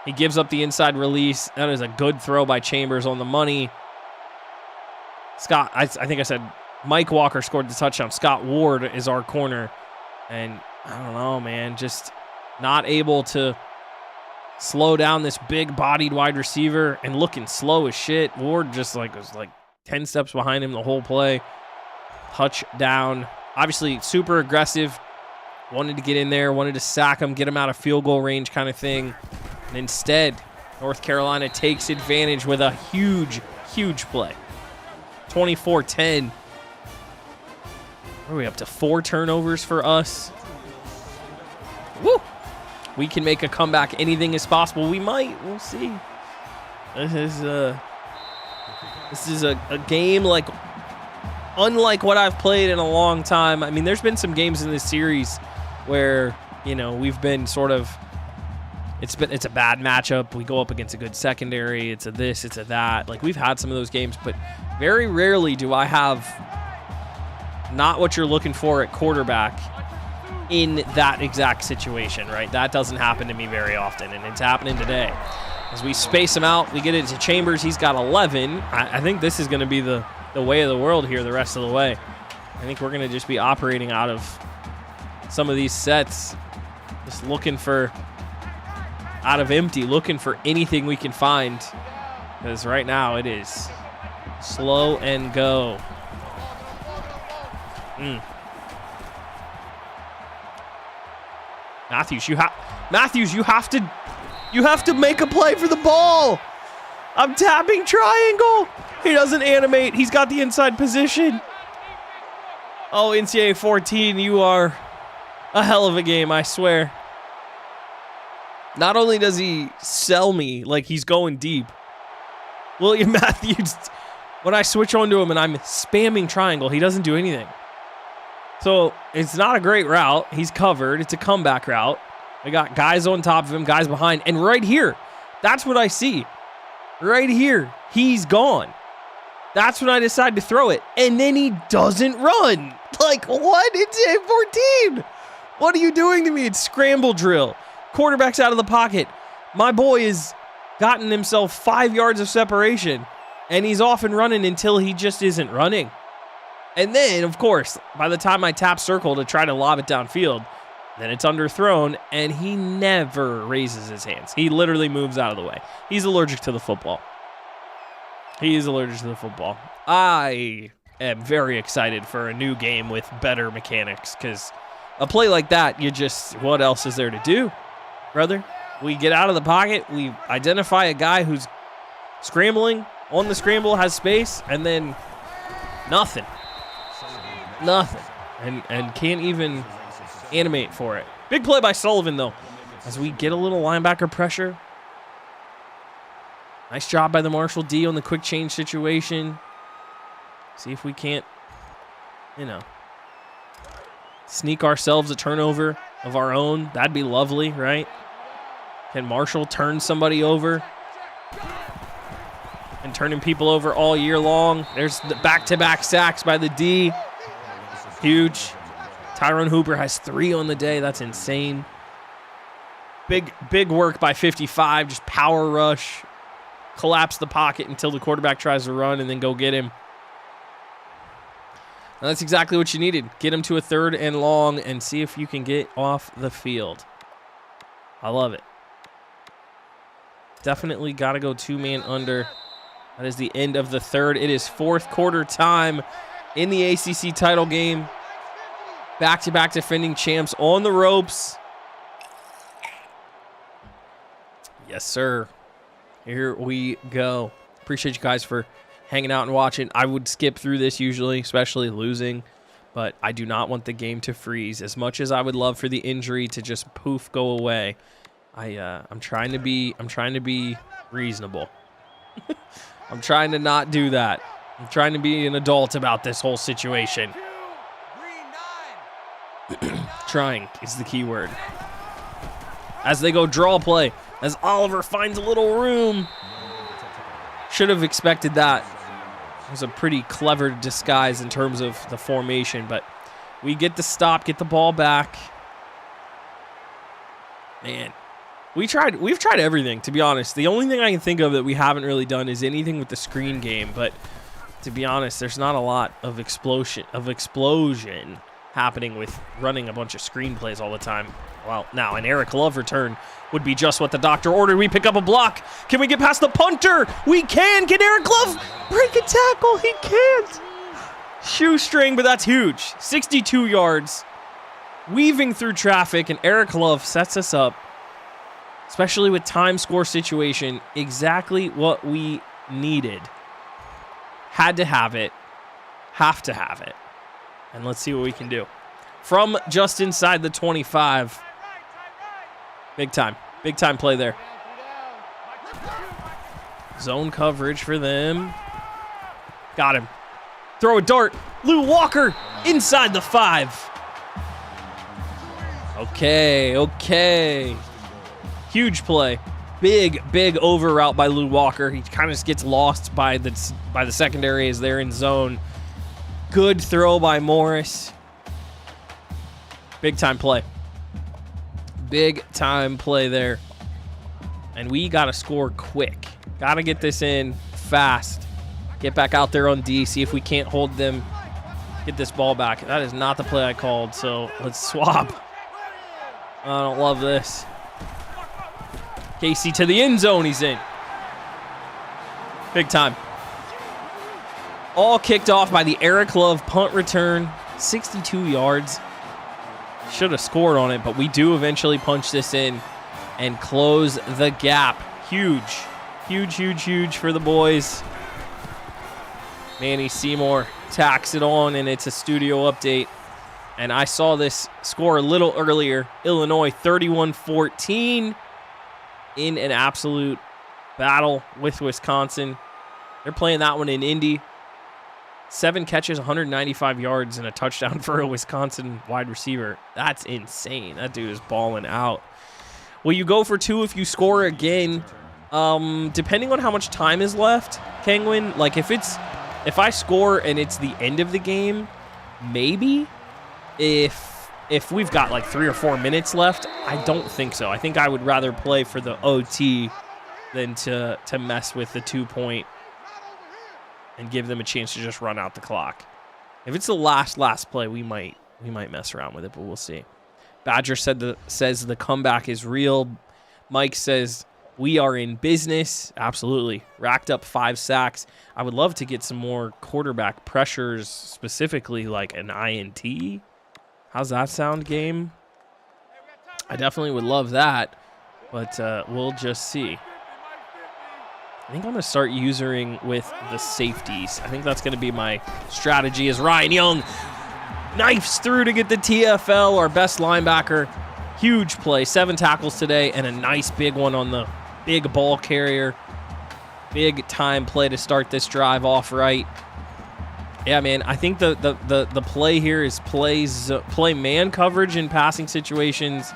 He gives up the inside release. That is a good throw by Chambers on the money. Scott, I think I said Mike Walker scored the touchdown. Scott Ward is our corner. And I don't know, man, just not able to slow down this big-bodied wide receiver and looking slow as shit. Ward just was 10 steps behind him the whole play. Touchdown. Obviously, super aggressive. Wanted to get in there, wanted to sack him, get him out of field goal range kind of thing. And instead, North Carolina takes advantage with a huge, huge play. 24-10. What are we up to? 4 turnovers for us. Woo! We can make a comeback. Anything is possible. We might. We'll see. This is a game unlike what I've played in a long time. I mean, there's been some games in this series where, we've been sort of, it's a bad matchup. We go up against a good secondary. It's a this, it's a that. Like, we've had some of those games, but very rarely do I have not what you're looking for at quarterback in that exact situation, right? That doesn't happen to me very often, and it's happening today. As we space him out, we get it to Chambers. He's got 11. I think this is going to be the way of the world here the rest of the way. I think we're going to just be operating out of some of these sets, just looking for out of empty, looking for anything we can find, because right now it is slow and go. Matthews, you have to make a play for the ball. I'm tapping triangle. He doesn't animate. He's got the inside position. Oh, NCAA14, you are a hell of a game, I swear. Not only does he sell me like he's going deep, William Matthews, when I switch onto him and I'm spamming triangle, he doesn't do anything. So it's not a great route. He's covered. It's a comeback route. I got guys on top of him, guys behind. And right here, that's what I see. Right here, he's gone. That's when I decide to throw it. And then he doesn't run. Like, what? It's 14. What are you doing to me? It's scramble drill. Quarterback's out of the pocket. My boy has gotten himself 5 yards of separation. And he's off and running until he just isn't running. And then, of course, by the time I tap circle to try to lob it downfield, then it's underthrown, and he never raises his hands. He literally moves out of the way. He's allergic to the football. He is allergic to the football. I am very excited for a new game with better mechanics, because a play like that, what else is there to do, brother? We get out of the pocket, we identify a guy who's scrambling, on the scramble, has space, and then nothing. Nothing. And can't even animate for it. Big play by Sullivan, though, as we get a little linebacker pressure. Nice job by the Marshall D on the quick change situation. See if we can't, sneak ourselves a turnover of our own. That'd be lovely, right? Can Marshall turn somebody over? And turning people over all year long. There's the back-to-back sacks by the D. Huge. Tyrone Hooper has 3 on the day. That's insane. Big work by 55. Just power rush. Collapse the pocket until the quarterback tries to run and then go get him. And that's exactly what you needed. Get him to a 3rd and long and see if you can get off the field. I love it. Definitely got to go 2-man under. That is the end of the 3rd. It is 4th quarter time in the ACC title game. Back-to-back defending champs on the ropes. Yes, sir. Here we go. Appreciate you guys for hanging out and watching. I would skip through this usually, especially losing, but I do not want the game to freeze. As much as I would love for the injury to just poof go away, I'm trying to be reasonable. I'm trying to not do that. I'm trying to be an adult about this whole situation. Trying is the key word. As they go draw play, as Oliver finds a little room. Should have expected that. It was a pretty clever disguise in terms of the formation, but we get the stop, get the ball back. Man, we've tried everything, to be honest. The only thing I can think of that we haven't really done is anything with the screen game, but to be honest, there's not a lot of explosion happening with running a bunch of screenplays all the time. Well, now an Eric Love return would be just what the doctor ordered. We pick up a block. Can we get past the punter? We can. Can Eric Love break a tackle? He can't. shoestring, but that's huge. 62 yards, weaving through traffic, and Eric Love sets us up, especially with time score situation, exactly what we needed. Had to have it. Have to have it. And let's see what we can do. From just inside the 25. Big time. Big time play there. Zone coverage for them. Got him. Throw a dart. Lou Walker inside the 5. Okay. Huge play. Big over route by Lou Walker. He kind of just gets lost by the secondary as they're in zone. Good throw by Morris. Big time play. Big time play there. And we got to score quick. Got to get this in fast. Get back out there on D. See if we can't hold them. Get this ball back. That is not the play I called, so let's swap. I don't love this. Casey to the end zone. He's in. Big time. All kicked off by the Eric Love punt return. 62 yards. Should have scored on it, but we do eventually punch this in and close the gap. Huge for the boys. Manny Seymour tacks it on, and it's a studio update. And I saw this score a little earlier. Illinois 31-14 in an absolute battle with Wisconsin. They're playing that one in Indy. 7 catches, 195 yards, and a touchdown for a Wisconsin wide receiver. That's insane. That dude is balling out. Will you go for 2 if you score again? Depending on how much time is left, Kangwin, like if I score and it's the end of the game, maybe. If we've got like 3 or 4 minutes left, I don't think so. I think I would rather play for the OT than to mess with the 2-point and give them a chance to just run out the clock. If it's the last play, we might mess around with it, but we'll see. Badger says the comeback is real. Mike says we are in business. Absolutely. Racked up 5 sacks. I would love to get some more quarterback pressures, specifically like an INT. How's that sound, game? I definitely would love that, but we'll just see. I think I'm going to start using with the safeties. I think that's going to be my strategy as Ryan Young knifes through to get the TFL, our best linebacker. Huge play, 7 tackles today, and a nice big one on the big ball carrier. Big time play to start this drive off right. Yeah, man, I think the play here is play man coverage in passing situations,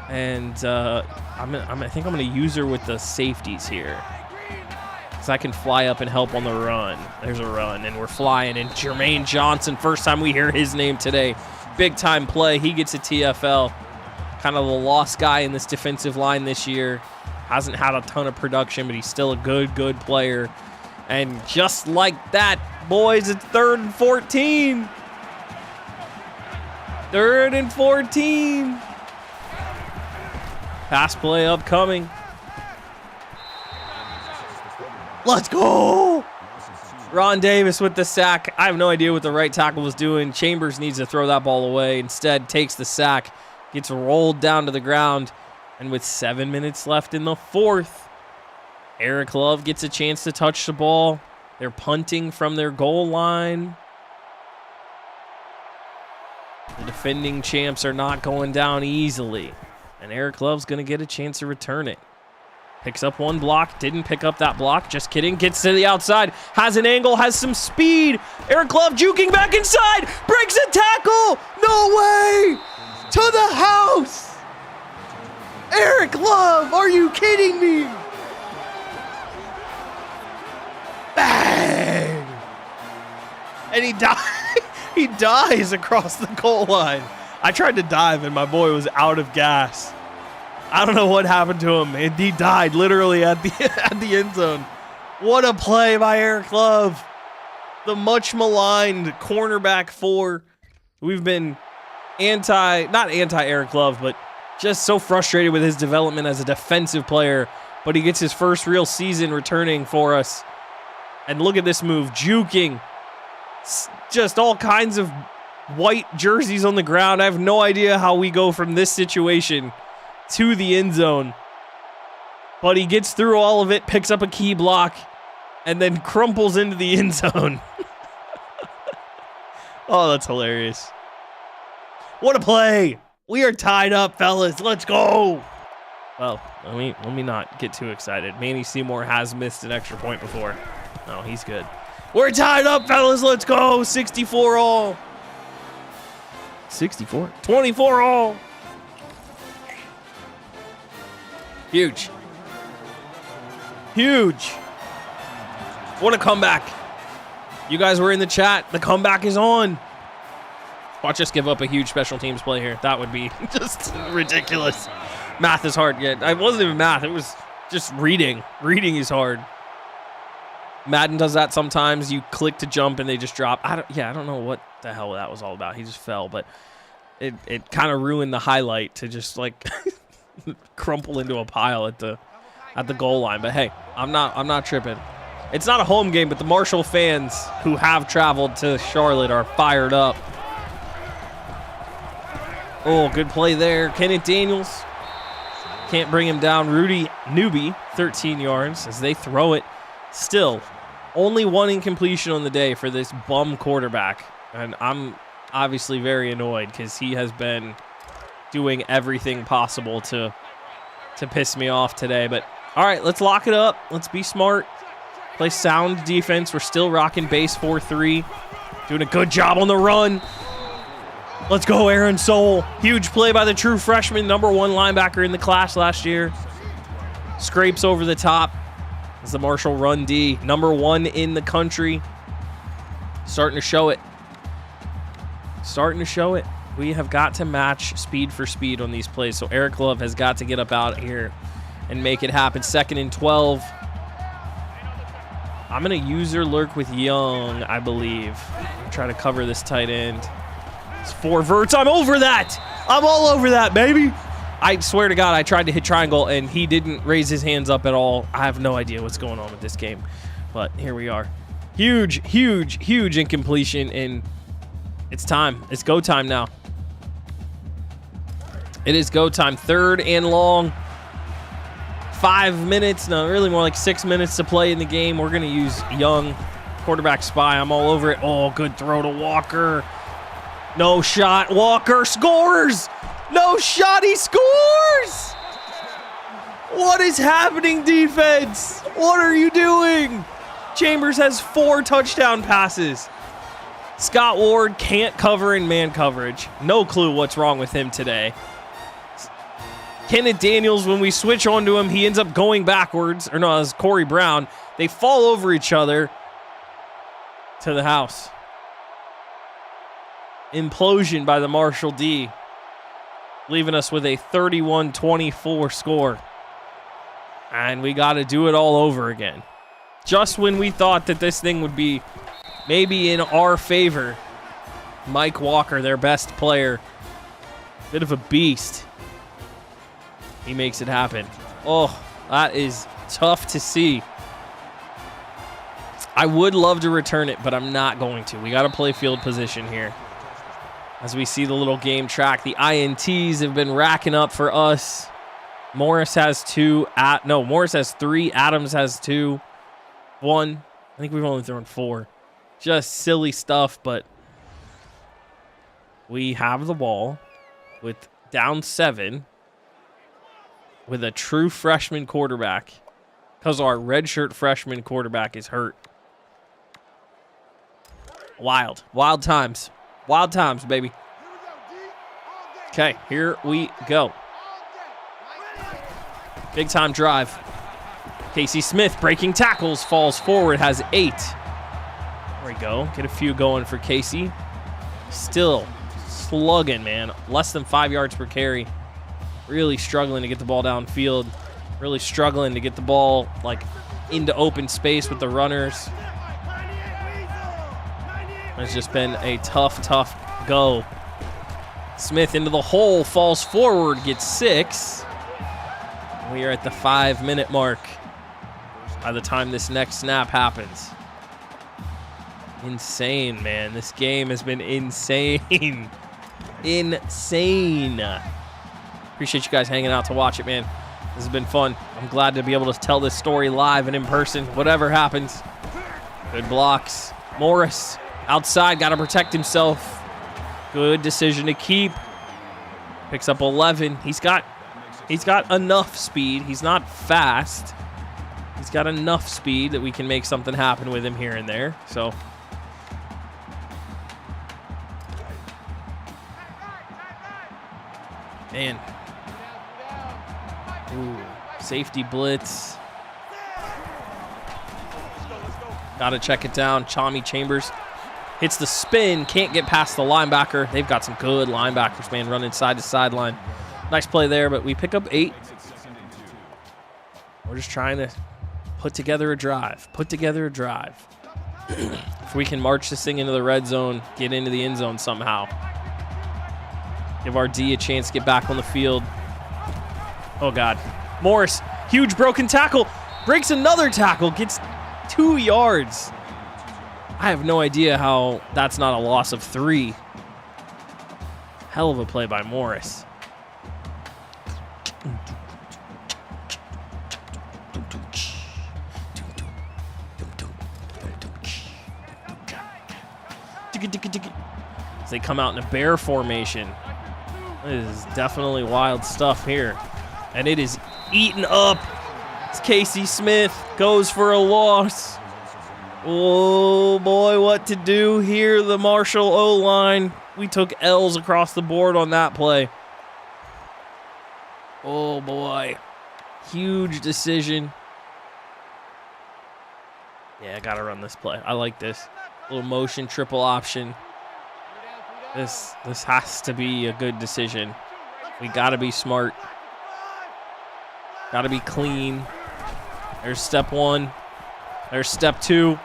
and I think I'm going to use her with the safeties here. So I can fly up and help on the run. There's a run, and we're flying. And Jermaine Johnson, first time we hear his name today. Big time play. He gets a TFL. Kind of the lost guy in this defensive line this year. Hasn't had a ton of production, but he's still a good player. And just like that, boys, it's 3rd and 14. 3rd and 14. Pass play upcoming. Let's go! Ron Davis with the sack. I have no idea what the right tackle was doing. Chambers needs to throw that ball away. Instead, takes the sack, gets rolled down to the ground, and with 7 minutes left in the 4th, Eric Love gets a chance to touch the ball. They're punting from their goal line. The defending champs are not going down easily, and Eric Love's going to get a chance to return it. Picks up 1 block, didn't pick up that block, just kidding, gets to the outside, has an angle, has some speed. Eric Love juking back inside, breaks a tackle, no way, to the house. Eric Love, are you kidding me? Bang! And he dies across the goal line. I tried to dive and my boy was out of gas. I don't know what happened to him, and he died literally at the end zone. What a play by Eric Love. The much maligned cornerback 4. We've been not anti-Eric Love, but just so frustrated with his development as a defensive player. But he gets his first real season returning for us. And look at this move, juking. just all kinds of white jerseys on the ground. I have no idea how we go from this situation to the end zone. But he gets through all of it, picks up a key block, and then crumples into the end zone. Oh, that's hilarious. What a play. We are tied up, fellas. Let's go. Well, let me not get too excited. Manny Seymour has missed an extra point before. No, he's good. We're tied up, fellas. Let's go. 64 all. 64? 24 all. Huge. Huge. What a comeback. You guys were in the chat. The comeback is on. Watch us give up a huge special teams play here. That would be just ridiculous. Math is hard. Yeah, it wasn't even math. It was just reading. Reading is hard. Madden does that sometimes. You click to jump and they just drop. I don't know what the hell that was all about. He just fell, but it kind of ruined the highlight to just like crumple into a pile at the goal line. But hey, I'm not tripping. It's not a home game, but the Marshall fans who have traveled to Charlotte are fired up. Oh, good play there. Kenneth Daniels can't bring him down. Rudy Newby, 13 yards as they throw it. Still, only one incompletion on the day for this bum quarterback. And I'm obviously very annoyed because he has been doing everything possible to piss me off today. But all right, let's lock it up. Let's be smart. Play sound defense. We're still rocking base 4-3. Doing a good job on the run. Let's go, Aaron Soul. Huge play by the true freshman, #1 linebacker in the class last year. Scrapes over the top as the Marshall run D, #1 in the country. Starting to show it. Starting to show it. We have got to match speed for speed on these plays. So Eric Love has got to get up out here and make it happen. 2nd and 12. I'm going to user lurk with Young, I believe. Try to cover this tight end. It's 4 verts. I'm over that. I'm all over that, baby. I swear to God, I tried to hit triangle, and he didn't raise his hands up at all. I have no idea what's going on with this game. But here we are. Huge, huge, huge incompletion, and it's time. It's go time now. It is go time. 3rd and long. 5 minutes. No, really more like 6 minutes to play in the game. We're going to use Young, quarterback spy. I'm all over it. Oh, good throw to Walker. No shot. Walker scores. No shot. He scores. What is happening, defense? What are you doing? Chambers has 4 touchdown passes. Scott Ward can't cover in man coverage. No clue what's wrong with him today. Kenneth Daniels, when we switch onto him, he ends up going backwards. Or no, it's Corey Brown. They fall over each other to the house. Implosion by the Marshall D, leaving us with a 31-24 score. And we got to do it all over again. Just when we thought that this thing would be maybe in our favor, Mike Walker, their best player, bit of a beast, he makes it happen. Oh, that is tough to see. I would love to return it, but I'm not going to. We got to play field position here. As we see the little game track, the INTs have been racking up for us. Morris has 2. Morris has 3. Adams has 2. 1. I think we've only thrown 4. Just silly stuff, but we have the ball with down 7 with a true freshman quarterback because our redshirt freshman quarterback is hurt. Wild. Wild times. Wild times, baby. Okay, here we go. Big time drive. Casey Smith breaking tackles, falls forward, has 8. There we go. Get a few going for Casey. Still slugging, man. Less than 5 yards per carry. Really struggling to get the ball downfield. Really struggling to get the ball like into open space with the runners. It's just been a tough go. Smith into the hole, falls forward, gets 6. We are at the 5-minute mark by the time this next snap happens. Insane, man. This game has been insane. Insane. Appreciate you guys hanging out to watch it, man. This has been fun. I'm glad to be able to tell this story live and in person, whatever happens. Good blocks. Morris outside, got to protect himself. Good decision to keep. Picks up 11. He's got enough speed. He's not fast. He's got enough speed that we can make something happen with him here and there. So man. Ooh, safety blitz. Gotta check it down. Chami Chambers hits the spin. Can't get past the linebacker. They've got some good linebackers, man, running side to sideline. Nice play there, but we pick up 8. We're just trying to put together a drive. If we can march this thing into the red zone, get into the end zone somehow. Give our D a chance to get back on the field. Oh, God. Morris, huge broken tackle. Breaks another tackle. Gets 2 yards. I have no idea how that's not a loss of 3. Hell of a play by Morris. As they come out in a bear formation. This is definitely wild stuff here. And it is eaten up. It's Casey Smith. Goes for a loss. Oh, boy, what to do here. The Marshall O-line. We took L's across the board on that play. Oh, boy. Huge decision. Yeah, I got to run this play. I like this. Little motion, triple option. This has to be a good decision. We got to be smart. Got to be clean. There's step 1. There's step 2.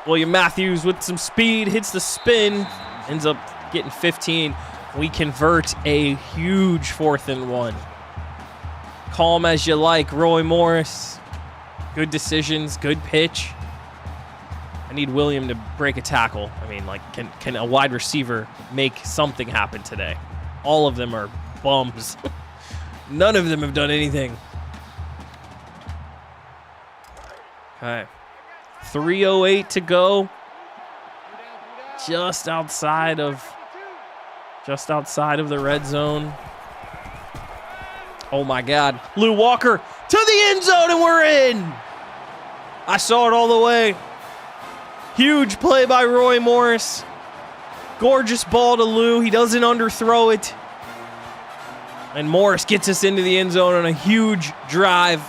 William Matthews with some speed hits the spin. Ends up getting 15. We convert a huge 4th and 1. Calm as you like, Roy Morris. Good decisions, good pitch. I need William to break a tackle. I mean, like, can a wide receiver make something happen today? All of them are bums. None of them have done anything. Okay. 3:08 to go. Just outside of the red zone. Oh my God. Lou Walker to the end zone and we're in. I saw it all the way. Huge play by Roy Morris. Gorgeous ball to Lou. He doesn't underthrow it. And Morris gets us into the end zone on a huge drive.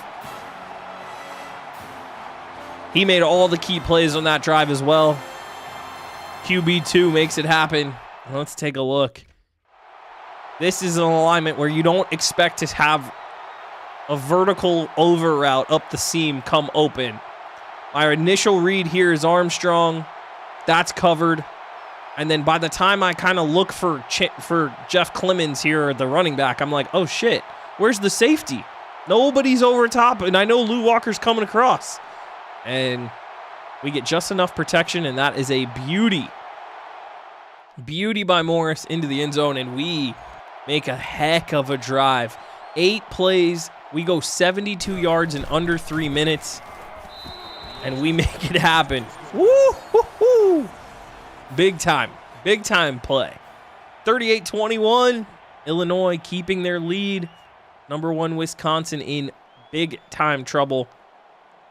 He made all the key plays on that drive as well. QB2 makes it happen. Let's take a look. This is an alignment where you don't expect to have a vertical over route up the seam come open. My initial read here is Armstrong. That's covered. And then by the time I kind of look for Jeff Clemens here, the running back, I'm like, oh shit, where's the safety? Nobody's over top, and I know Lou Walker's coming across. And we get just enough protection, and that is a beauty. Beauty by Morris into the end zone, and we make a heck of a drive. 8 plays. We go 72 yards in under 3 minutes, and we make it happen. Woo-hoo-hoo! Big time play. 38-21. Illinois keeping their lead. Number 1 Wisconsin in big time trouble.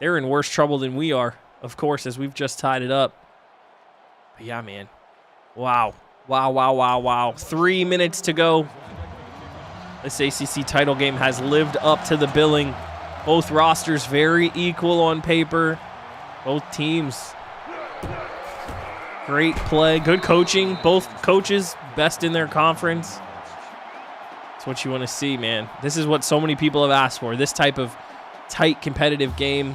They're in worse trouble than we are, of course, as we've just tied it up. But yeah, man. Wow. 3 minutes to go. This ACC title game has lived up to the billing. Both rosters very equal on paper. Both teams. Great play. Good coaching. Both coaches best in their conference. That's what you want to see, man. This is what so many people have asked for. This type of tight, competitive game.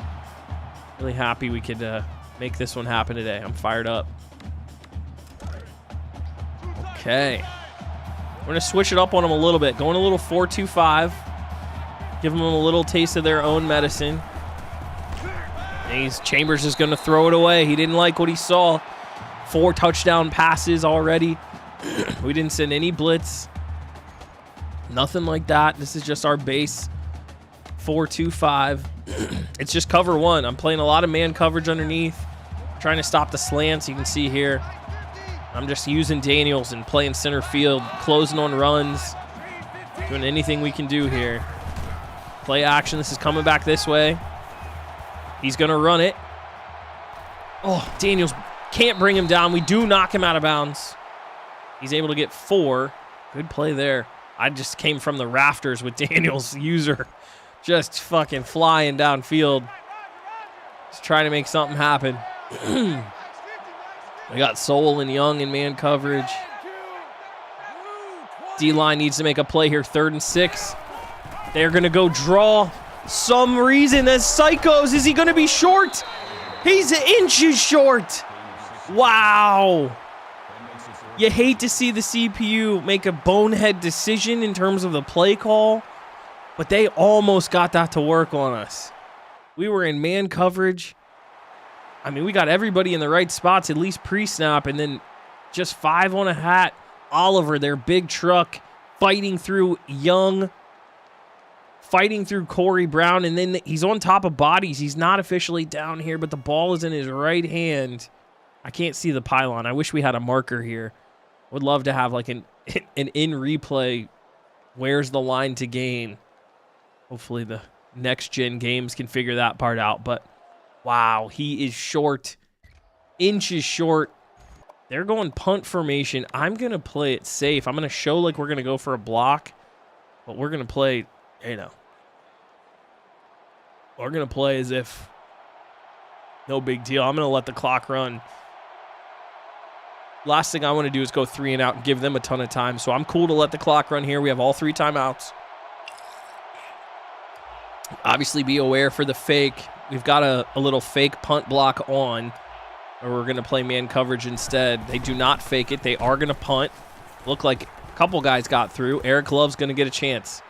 Really happy we could make this one happen today. I'm fired up. Okay. We're going to switch it up on them a little bit. Going a little 4-2-5. Give them a little taste of their own medicine. Chambers is going to throw it away. He didn't like what he saw. 4 touchdown passes already. We didn't send any blitz. Nothing like that. This is just our base 4-2-5. It's just cover 1. I'm playing a lot of man coverage underneath. Trying to stop the slants. You can see here. I'm just using Daniels and playing center field, closing on runs, doing anything we can do here. Play action. This is coming back this way. He's going to run it. Oh, Daniels can't bring him down. We do knock him out of bounds. He's able to get 4. Good play there. I just came from the rafters with Daniels' user just fucking flying downfield. Just trying to make something happen. We got Soul and Young in man coverage. D-line needs to make a play here. 3rd and 6. They're going to go draw. Some reason as psychos. Is he going to be short? He's inches short. Wow. You hate to see the CPU make a bonehead decision in terms of the play call, but they almost got that to work on us. We were in man coverage. I mean, we got everybody in the right spots, at least pre-snap, and then just 5 on a hat. Oliver, their big truck, fighting through Young, fighting through Corey Brown, and then he's on top of bodies. He's not officially down here, but the ball is in his right hand. I can't see the pylon. I wish we had a marker here. Would love to have like an in replay. Where's the line to gain? Hopefully the next gen games can figure that part out, but wow, he is short. Inches short. They're going punt formation. I'm going to play it safe. I'm going to show like we're going to go for a block, but we're going to play, you know. We're going to play as if no big deal. I'm going to let the clock run. Last thing I want to do is go 3 and out and give them a ton of time, so I'm cool to let the clock run here. We have all 3 timeouts. Obviously, be aware for the fake. We've got a little fake punt block on, or we're going to play man coverage instead. They do not fake it. They are going to punt. Look like a couple guys got through. Eric Love's going to get a chance.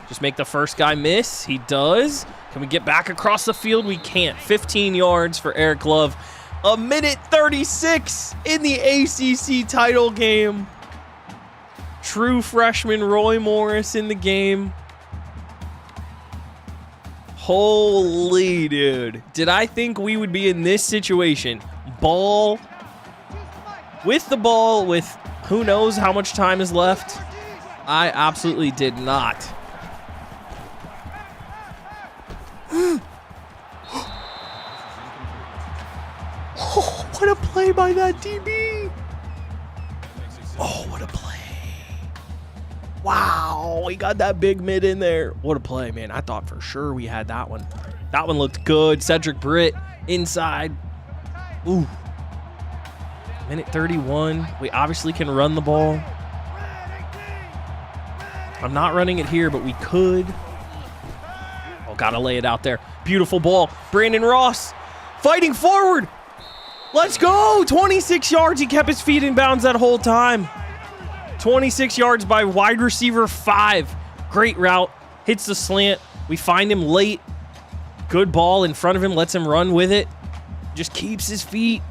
Just make the first guy miss. He does. Can we get back across the field? We can't. 15 yards for Eric Love. 1:36 in the ACC title game. True freshman Roy Morris in the game. Holy dude. Did I think we would be in this situation? Ball with the ball with who knows how much time is left? I absolutely did not. Oh, what a play by that DB. Oh, what a play. Wow, we got that big mid in there. What a play, man. I thought for sure we had that one. That one looked good. Cedric Britt inside. Ooh. 1:31. We obviously can run the ball. I'm not running it here, but we could. Oh, gotta lay it out there. Beautiful ball. Brandon Ross fighting forward. Let's go. 26 yards. He kept his feet in bounds that whole time. 26 yards by wide receiver 5. Great route. Hits the slant. We find him late. Good ball in front of him. Lets him run with it. Just keeps his feet.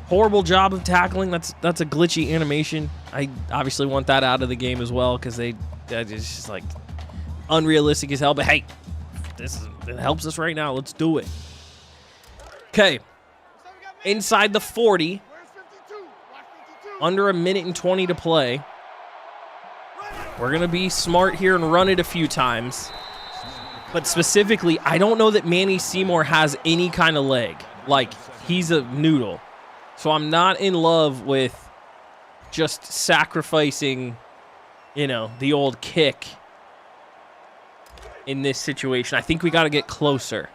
Horrible job of tackling. That's a glitchy animation. I obviously want that out of the game as well because it's just like unrealistic as hell. But hey, it helps us right now. Let's do it. Okay. Inside the 40. Under 1:20 to play. We're going to be smart here and run it a few times. But specifically, I don't know that Manny Seymour has any kind of leg. Like, he's a noodle. So I'm not in love with just sacrificing, you know, the old kick in this situation. I think we got to get closer.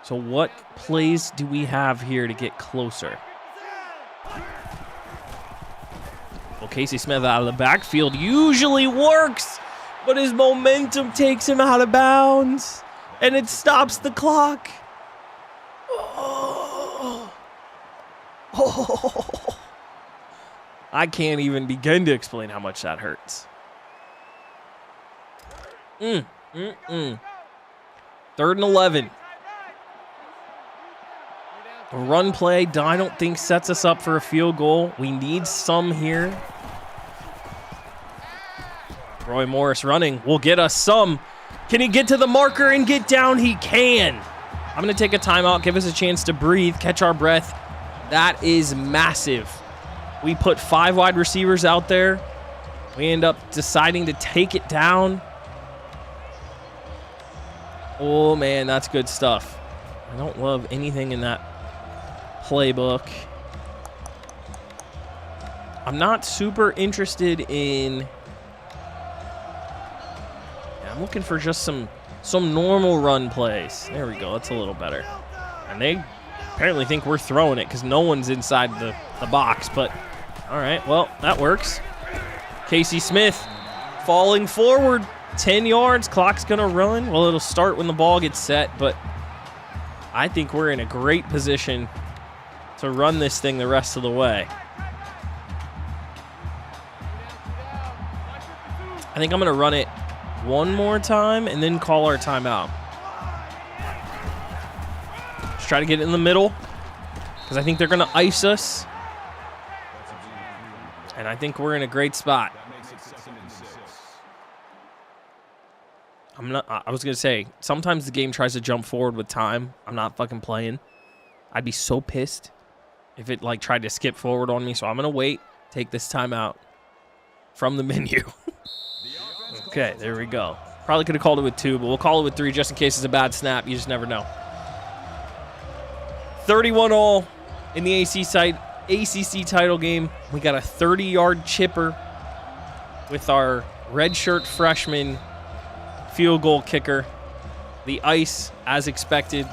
So what plays do we have here to get closer? Well, Casey Smith out of the backfield usually works, but his momentum takes him out of bounds, and it stops the clock. Oh. Oh. I can't even begin to explain how much that hurts. 3rd and 11. A run play, I don't think sets us up for a field goal. We need some here. Roy Morris running will get us some. Can he get to the marker and get down? He can. I'm going to take a timeout, give us a chance to breathe, catch our breath. That is massive. We put 5 wide receivers out there. We end up deciding to take it down. Oh, man, that's good stuff. I don't love anything in that playbook. I'm not super interested in... I'm looking for just some normal run plays. There we go. That's a little better. And they apparently think we're throwing it because no one's inside the box. But, all right, well, that works. Casey Smith falling forward. 10 yards. Clock's going to run. Well, it'll start when the ball gets set. But I think we're in a great position to run this thing the rest of the way. I think I'm going to run it one more time and then call our timeout. Just try to get it in the middle because I think they're going to ice us. And I think we're in a great spot. I was going to say, sometimes the game tries to jump forward with time. I'm not fucking playing. I'd be so pissed if it like tried to skip forward on me. So I'm going to wait, take this timeout from the menu. Okay, there we go. Probably could have called it with 2, but we'll call it with 3 just in case it's a bad snap. You just never know. 31-all in the ACC title game. We got a 30-yard chipper with our redshirt freshman field goal kicker. The ice, as expected.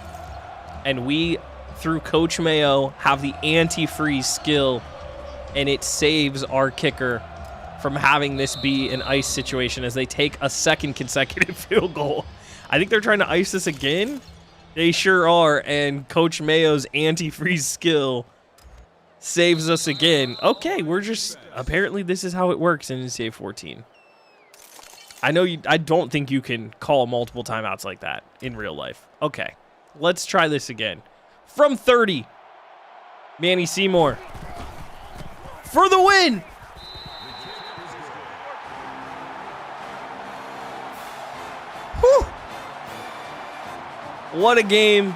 And we, through Coach Mayo, have the antifreeze skill, and it saves our kicker from having this be an ice situation as they take a second consecutive field goal. I think they're trying to ice this again. They sure are, and Coach Mayo's antifreeze skill saves us again. Okay, we're just... Apparently this is how it works in NCAA 14. I don't think you can call multiple timeouts like that in real life. Okay, let's try this again. From 30, Manny Seymour for the win. Whew. What a game.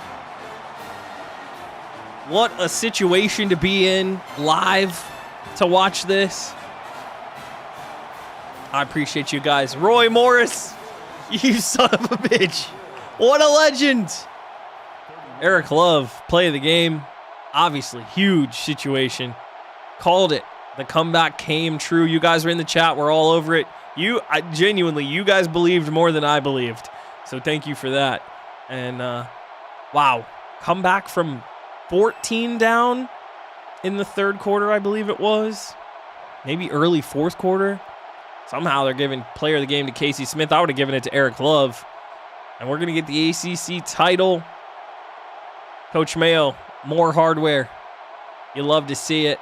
What a situation to be in live to watch this. I appreciate you guys. Roy Morris, you son of a bitch. What a legend. Eric Love, play of the game. Obviously, huge situation. Called it. The comeback came true. You guys were in the chat. We're all over it. Genuinely, you guys believed more than I believed. So thank you for that. And, wow. Comeback from 14 down in the third quarter, I believe it was. Maybe early fourth quarter. Somehow they're giving player of the game to Casey Smith. I would have given it to Eric Love. And we're going to get the ACC title. Coach Mayo, more hardware. You love to see it.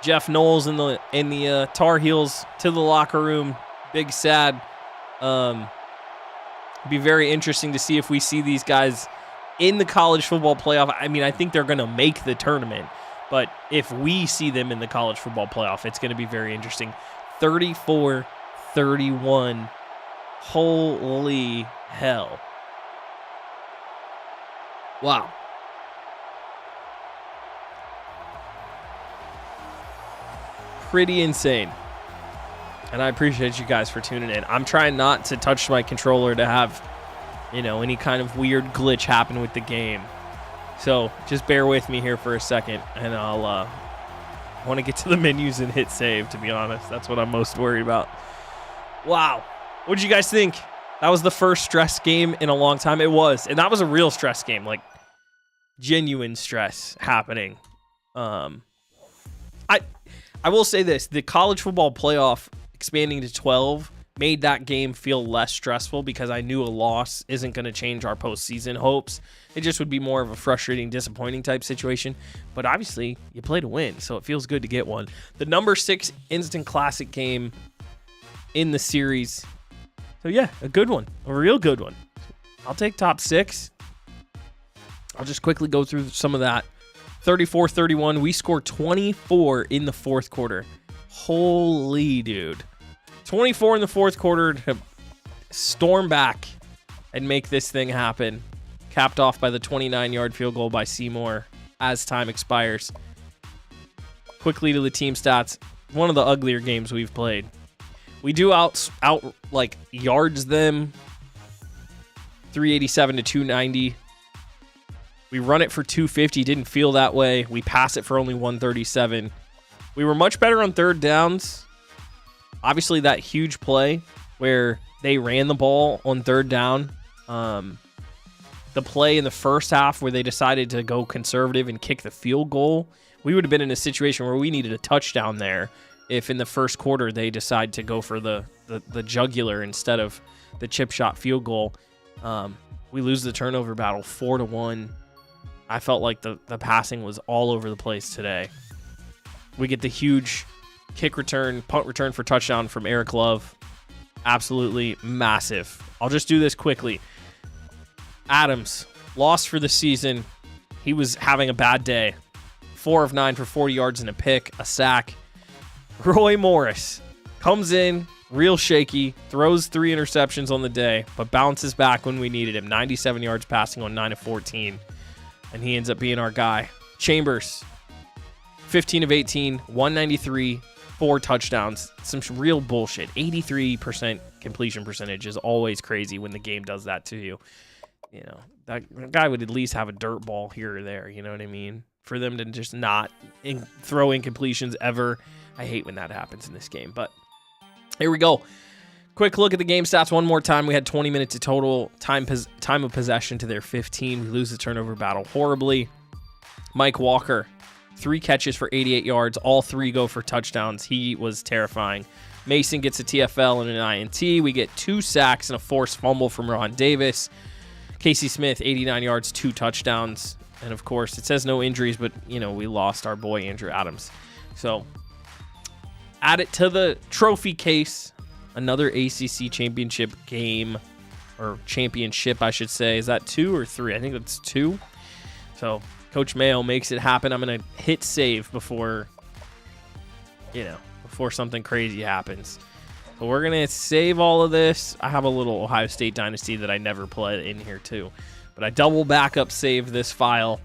Jeff Knowles in the Tar Heels to the locker room. Big sad. Be very interesting to see if we see these guys in the college football playoff. I mean, I think they're going to make the tournament. But if we see them in the college football playoff, it's going to be very interesting. 34-31. Holy hell. Wow. Pretty insane. And I appreciate you guys for tuning in. I'm trying not to touch my controller to have, any kind of weird glitch happen with the game. So just bear with me here for a second, and I'll want to get to the menus and hit save, to be honest. That's what I'm most worried about. Wow. What did you guys think? That was the first stress game in a long time. It was. And that was a real stress game, like genuine stress happening. I will say this. The college football playoff expanding to 12 made that game feel less stressful because I knew a loss isn't going to change our postseason hopes. It just would be more of a frustrating, disappointing type situation. But obviously, you play to win, so it feels good to get one. The number 6 instant classic game in the series. So yeah, a good one. A real good one. I'll take top 6. I'll just quickly go through some of that. 34-31. We score 24 in the fourth quarter. Holy dude. 24 in the fourth quarter to storm back and make this thing happen. Capped off by the 29-yard field goal by Seymour as time expires. Quickly to the team stats. One of the uglier games we've played. We do out like yards them 387 to 290. We run it for 250. Didn't feel that way. We pass it for only 137. We were much better on third downs. Obviously, that huge play where they ran the ball on third down. The play in the first half where they decided to go conservative and kick the field goal. We would have been in a situation where we needed a touchdown there if in the first quarter they decide to go for the jugular instead of the chip shot field goal. We lose the turnover battle 4-1. I felt like the passing was all over the place today. We get the huge kick return, punt return for touchdown from Eric Love. Absolutely massive. I'll just do this quickly. Adams, lost for the season. He was having a bad day. 4 of 9 for 40 yards and a pick, a sack. Roy Morris comes in, real shaky, throws 3 interceptions on the day, but bounces back when we needed him. 97 yards passing on 9 of 14, and he ends up being our guy. Chambers, 15 of 18, 193, 4 touchdowns. Some real bullshit. 83% completion percentage is always crazy when the game does that to you. You know, that guy would at least have a dirt ball here or there, you know what I mean? For them to just not throw incompletions ever. I hate when that happens in this game, but here we go. Quick look at the game stats one more time. We had 20 minutes of total time of possession to their 15. We lose the turnover battle horribly. Mike Walker, 3 catches for 88 yards. All 3 go for touchdowns. He was terrifying. Mason gets a TFL and an INT. We get 2 sacks and a forced fumble from Ron Davis. Casey Smith, 89 yards, 2 touchdowns. And, of course, it says no injuries, but, you know, we lost our boy Andrew Adams. So, add it to the trophy case. Another ACC championship game, or championship, I should say. Is that 2 or 3? I think that's 2. So, Coach Mayo makes it happen. I'm going to hit save before something crazy happens. So we're going to save all of this. I have a little Ohio State Dynasty that I never play in here too. But I double backup save this file.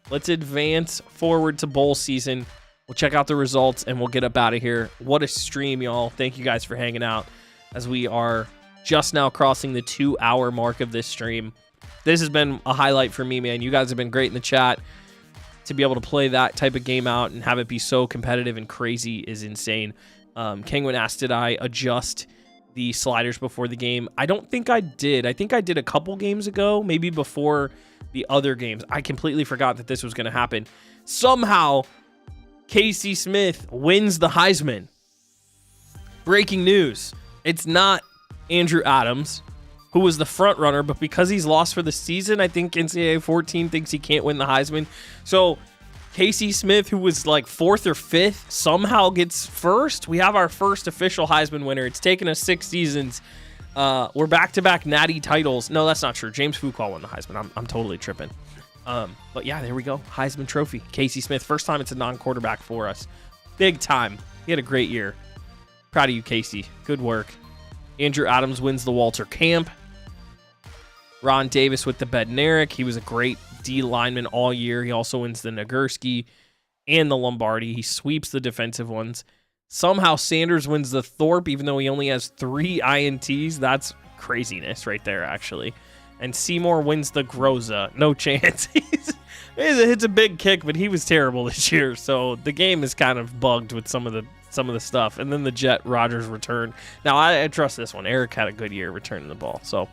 Let's advance forward to bowl season. We'll check out the results and we'll get up out of here. What a stream, y'all. Thank you guys for hanging out as we are just now crossing the 2-hour mark of this stream. This has been a highlight for me, man. You guys have been great in the chat. To be able to play that type of game out and have it be so competitive and crazy is insane. Kangwin asked, did I adjust the sliders before the game? I don't think I did. I think I did a couple games ago, maybe before the other games. I completely forgot that this was going to happen. Somehow, Casey Smith wins the Heisman. Breaking news. It's not Andrew Adams, who was the front runner, but because he's lost for the season, I think NCAA14 thinks he can't win the Heisman. So Casey Smith, who was like 4th or 5th, somehow gets first. We have our first official Heisman winner. It's taken us 6 seasons. We're back-to-back natty titles. No, that's not true. James Fuqua won the Heisman. I'm totally tripping. But yeah, there we go. Heisman Trophy. Casey Smith. First time it's a non-quarterback for us. Big time. He had a great year. Proud of you, Casey. Good work. Andrew Adams wins the Walter Camp. Ron Davis with the Bednarik. He was a great D lineman all year. He also wins the Nagurski and the Lombardi. He sweeps the defensive ones. Somehow Sanders wins the Thorpe, even though he only has 3 INTs. That's craziness right there, actually. And Seymour wins the Groza. No chance. It's a big kick, but he was terrible this year. So the game is kind of bugged with some of the stuff. And then the Jet Rogers return. Now, I trust this one. Eric had a good year returning the ball. So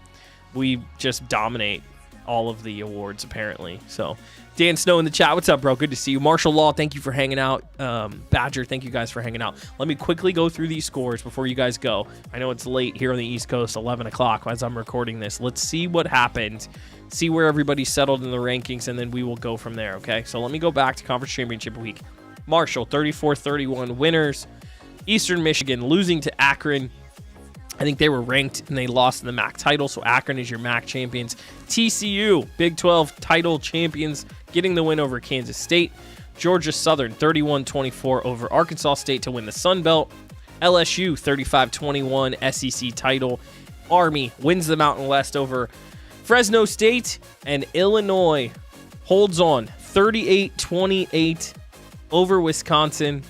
we just dominate all of the awards, apparently. So Dan Snow in the chat. What's up, bro? Good to see you. Marshall Law, thank you for hanging out. Badger, thank you guys for hanging out. Let me quickly go through these scores before you guys go. I know it's late here on the East Coast, 11 o'clock as I'm recording this. Let's see what happened, see where everybody settled in the rankings, and then we will go from there, okay? So let me go back to Conference Championship Week. Marshall, 34-31 winners. Eastern Michigan losing to Akron. I think they were ranked and they lost in the MAC title, so Akron is your MAC champions. TCU, Big 12 title champions, getting the win over Kansas State. Georgia Southern, 31-24 over Arkansas State to win the Sun Belt. LSU, 35-21 SEC title. Army wins the Mountain West over Fresno State. And Illinois holds on, 38-28 over Wisconsin.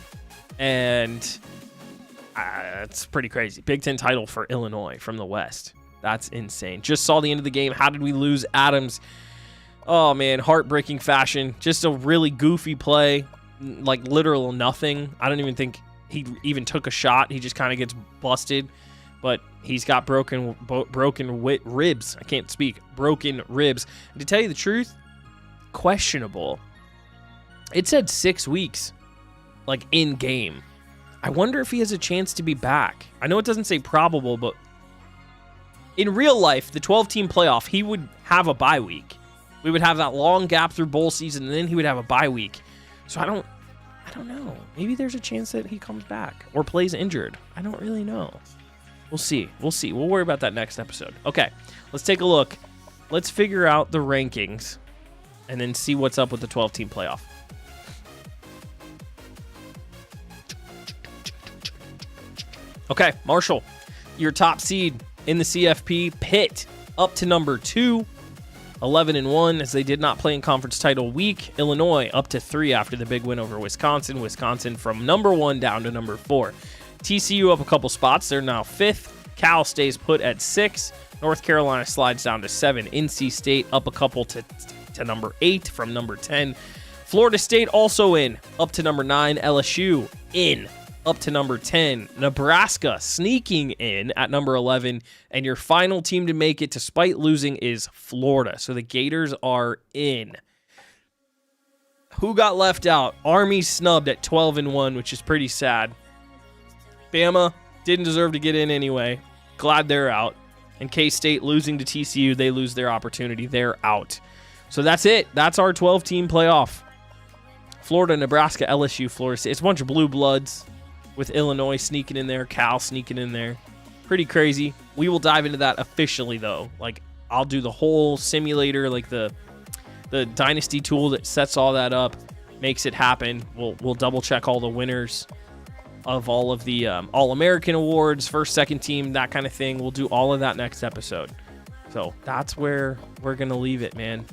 And it's pretty crazy. Big Ten title for Illinois from the West. That's insane. Just saw the end of the game. How did we lose Adams? Oh, man, heartbreaking fashion. Just a really goofy play, like literal nothing. I don't even think he even took a shot. He just kind of gets busted, but he's got broken ribs. I can't speak. Broken ribs. And to tell you the truth, questionable. It said 6 weeks, like in game. I wonder if he has a chance to be back. I know it doesn't say probable, but in real life, the 12-team playoff, he would have a bye week. We would have that long gap through bowl season, and then he would have a bye week. So I don't know. Maybe there's a chance that he comes back or plays injured. I don't really know. We'll see. We'll worry about that next episode. Okay, let's take a look. Let's figure out the rankings and then see what's up with the 12-team playoff. Okay, Marshall, your top seed in the CFP. Pitt up to number 2, 11-1, as they did not play in conference title week. Illinois up to 3 after the big win over Wisconsin. Wisconsin from number 1 down to number 4. TCU up a couple spots. They're now 5th. Cal stays put at 6. North Carolina slides down to 7. NC State up a couple to number 8 from number 10. Florida State also in, up to number 9. LSU in, up to number 10. Nebraska sneaking in at number 11. And your final team to make it, despite losing, is Florida. So the Gators are in. Who got left out? Army snubbed at 12-1, which is pretty sad. Bama didn't deserve to get in anyway. Glad they're out. And K-State losing to TCU, they lose their opportunity. They're out. So that's it. That's our 12-team playoff. Florida, Nebraska, LSU, Florida State. It's a bunch of blue bloods, with Illinois sneaking in there, Cal sneaking in there. Pretty crazy. We will dive into that officially, though. Like, I'll do the whole simulator, like the Dynasty tool that sets all that up, makes it happen. We'll double check all the winners of all of the All-American awards, first, second team, that kind of thing. We'll do all of that next episode. So that's where we're going to leave it, man.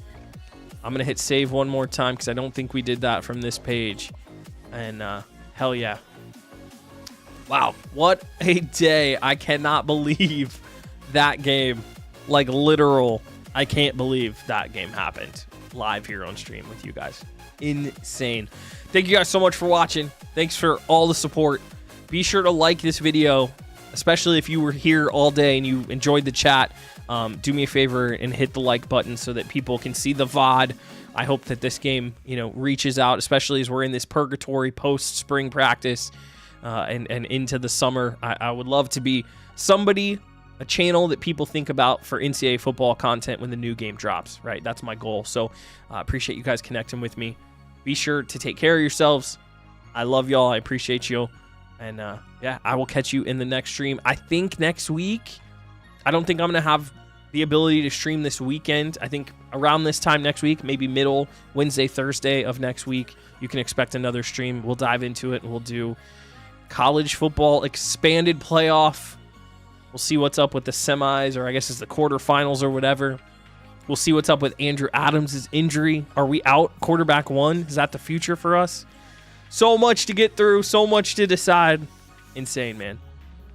I'm going to hit save one more time because I don't think we did that from this page. And hell yeah. Wow, what a day. I cannot believe that game. Like, literal, I can't believe that game happened live here on stream with you guys. Insane. Thank you guys so much for watching. Thanks for all the support. Be sure to like this video, especially if you were here all day and you enjoyed the chat. Do me a favor and hit the like button so that people can see the VOD. I hope that this game, reaches out, especially as we're in this purgatory post-spring practice. And into the summer. I would love to be somebody, a channel that people think about for NCAA football content when the new game drops, right? That's my goal. So I appreciate you guys connecting with me. Be sure to take care of yourselves. I love y'all. I appreciate you. And yeah, I will catch you in the next stream. I think next week, I don't think I'm going to have the ability to stream this weekend. I think around this time next week, maybe middle Wednesday, Thursday of next week, you can expect another stream. We'll dive into it and we'll do college football expanded playoff. We'll see what's up with the semis, or I guess it's the quarterfinals or whatever. We'll see what's up with Andrew Adams' injury. Are we out quarterback 1? Is that the future for us? So much to get through, so much to decide. Insane, man.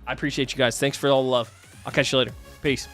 I appreciate you guys. Thanks for all the love. I'll catch you later. Peace.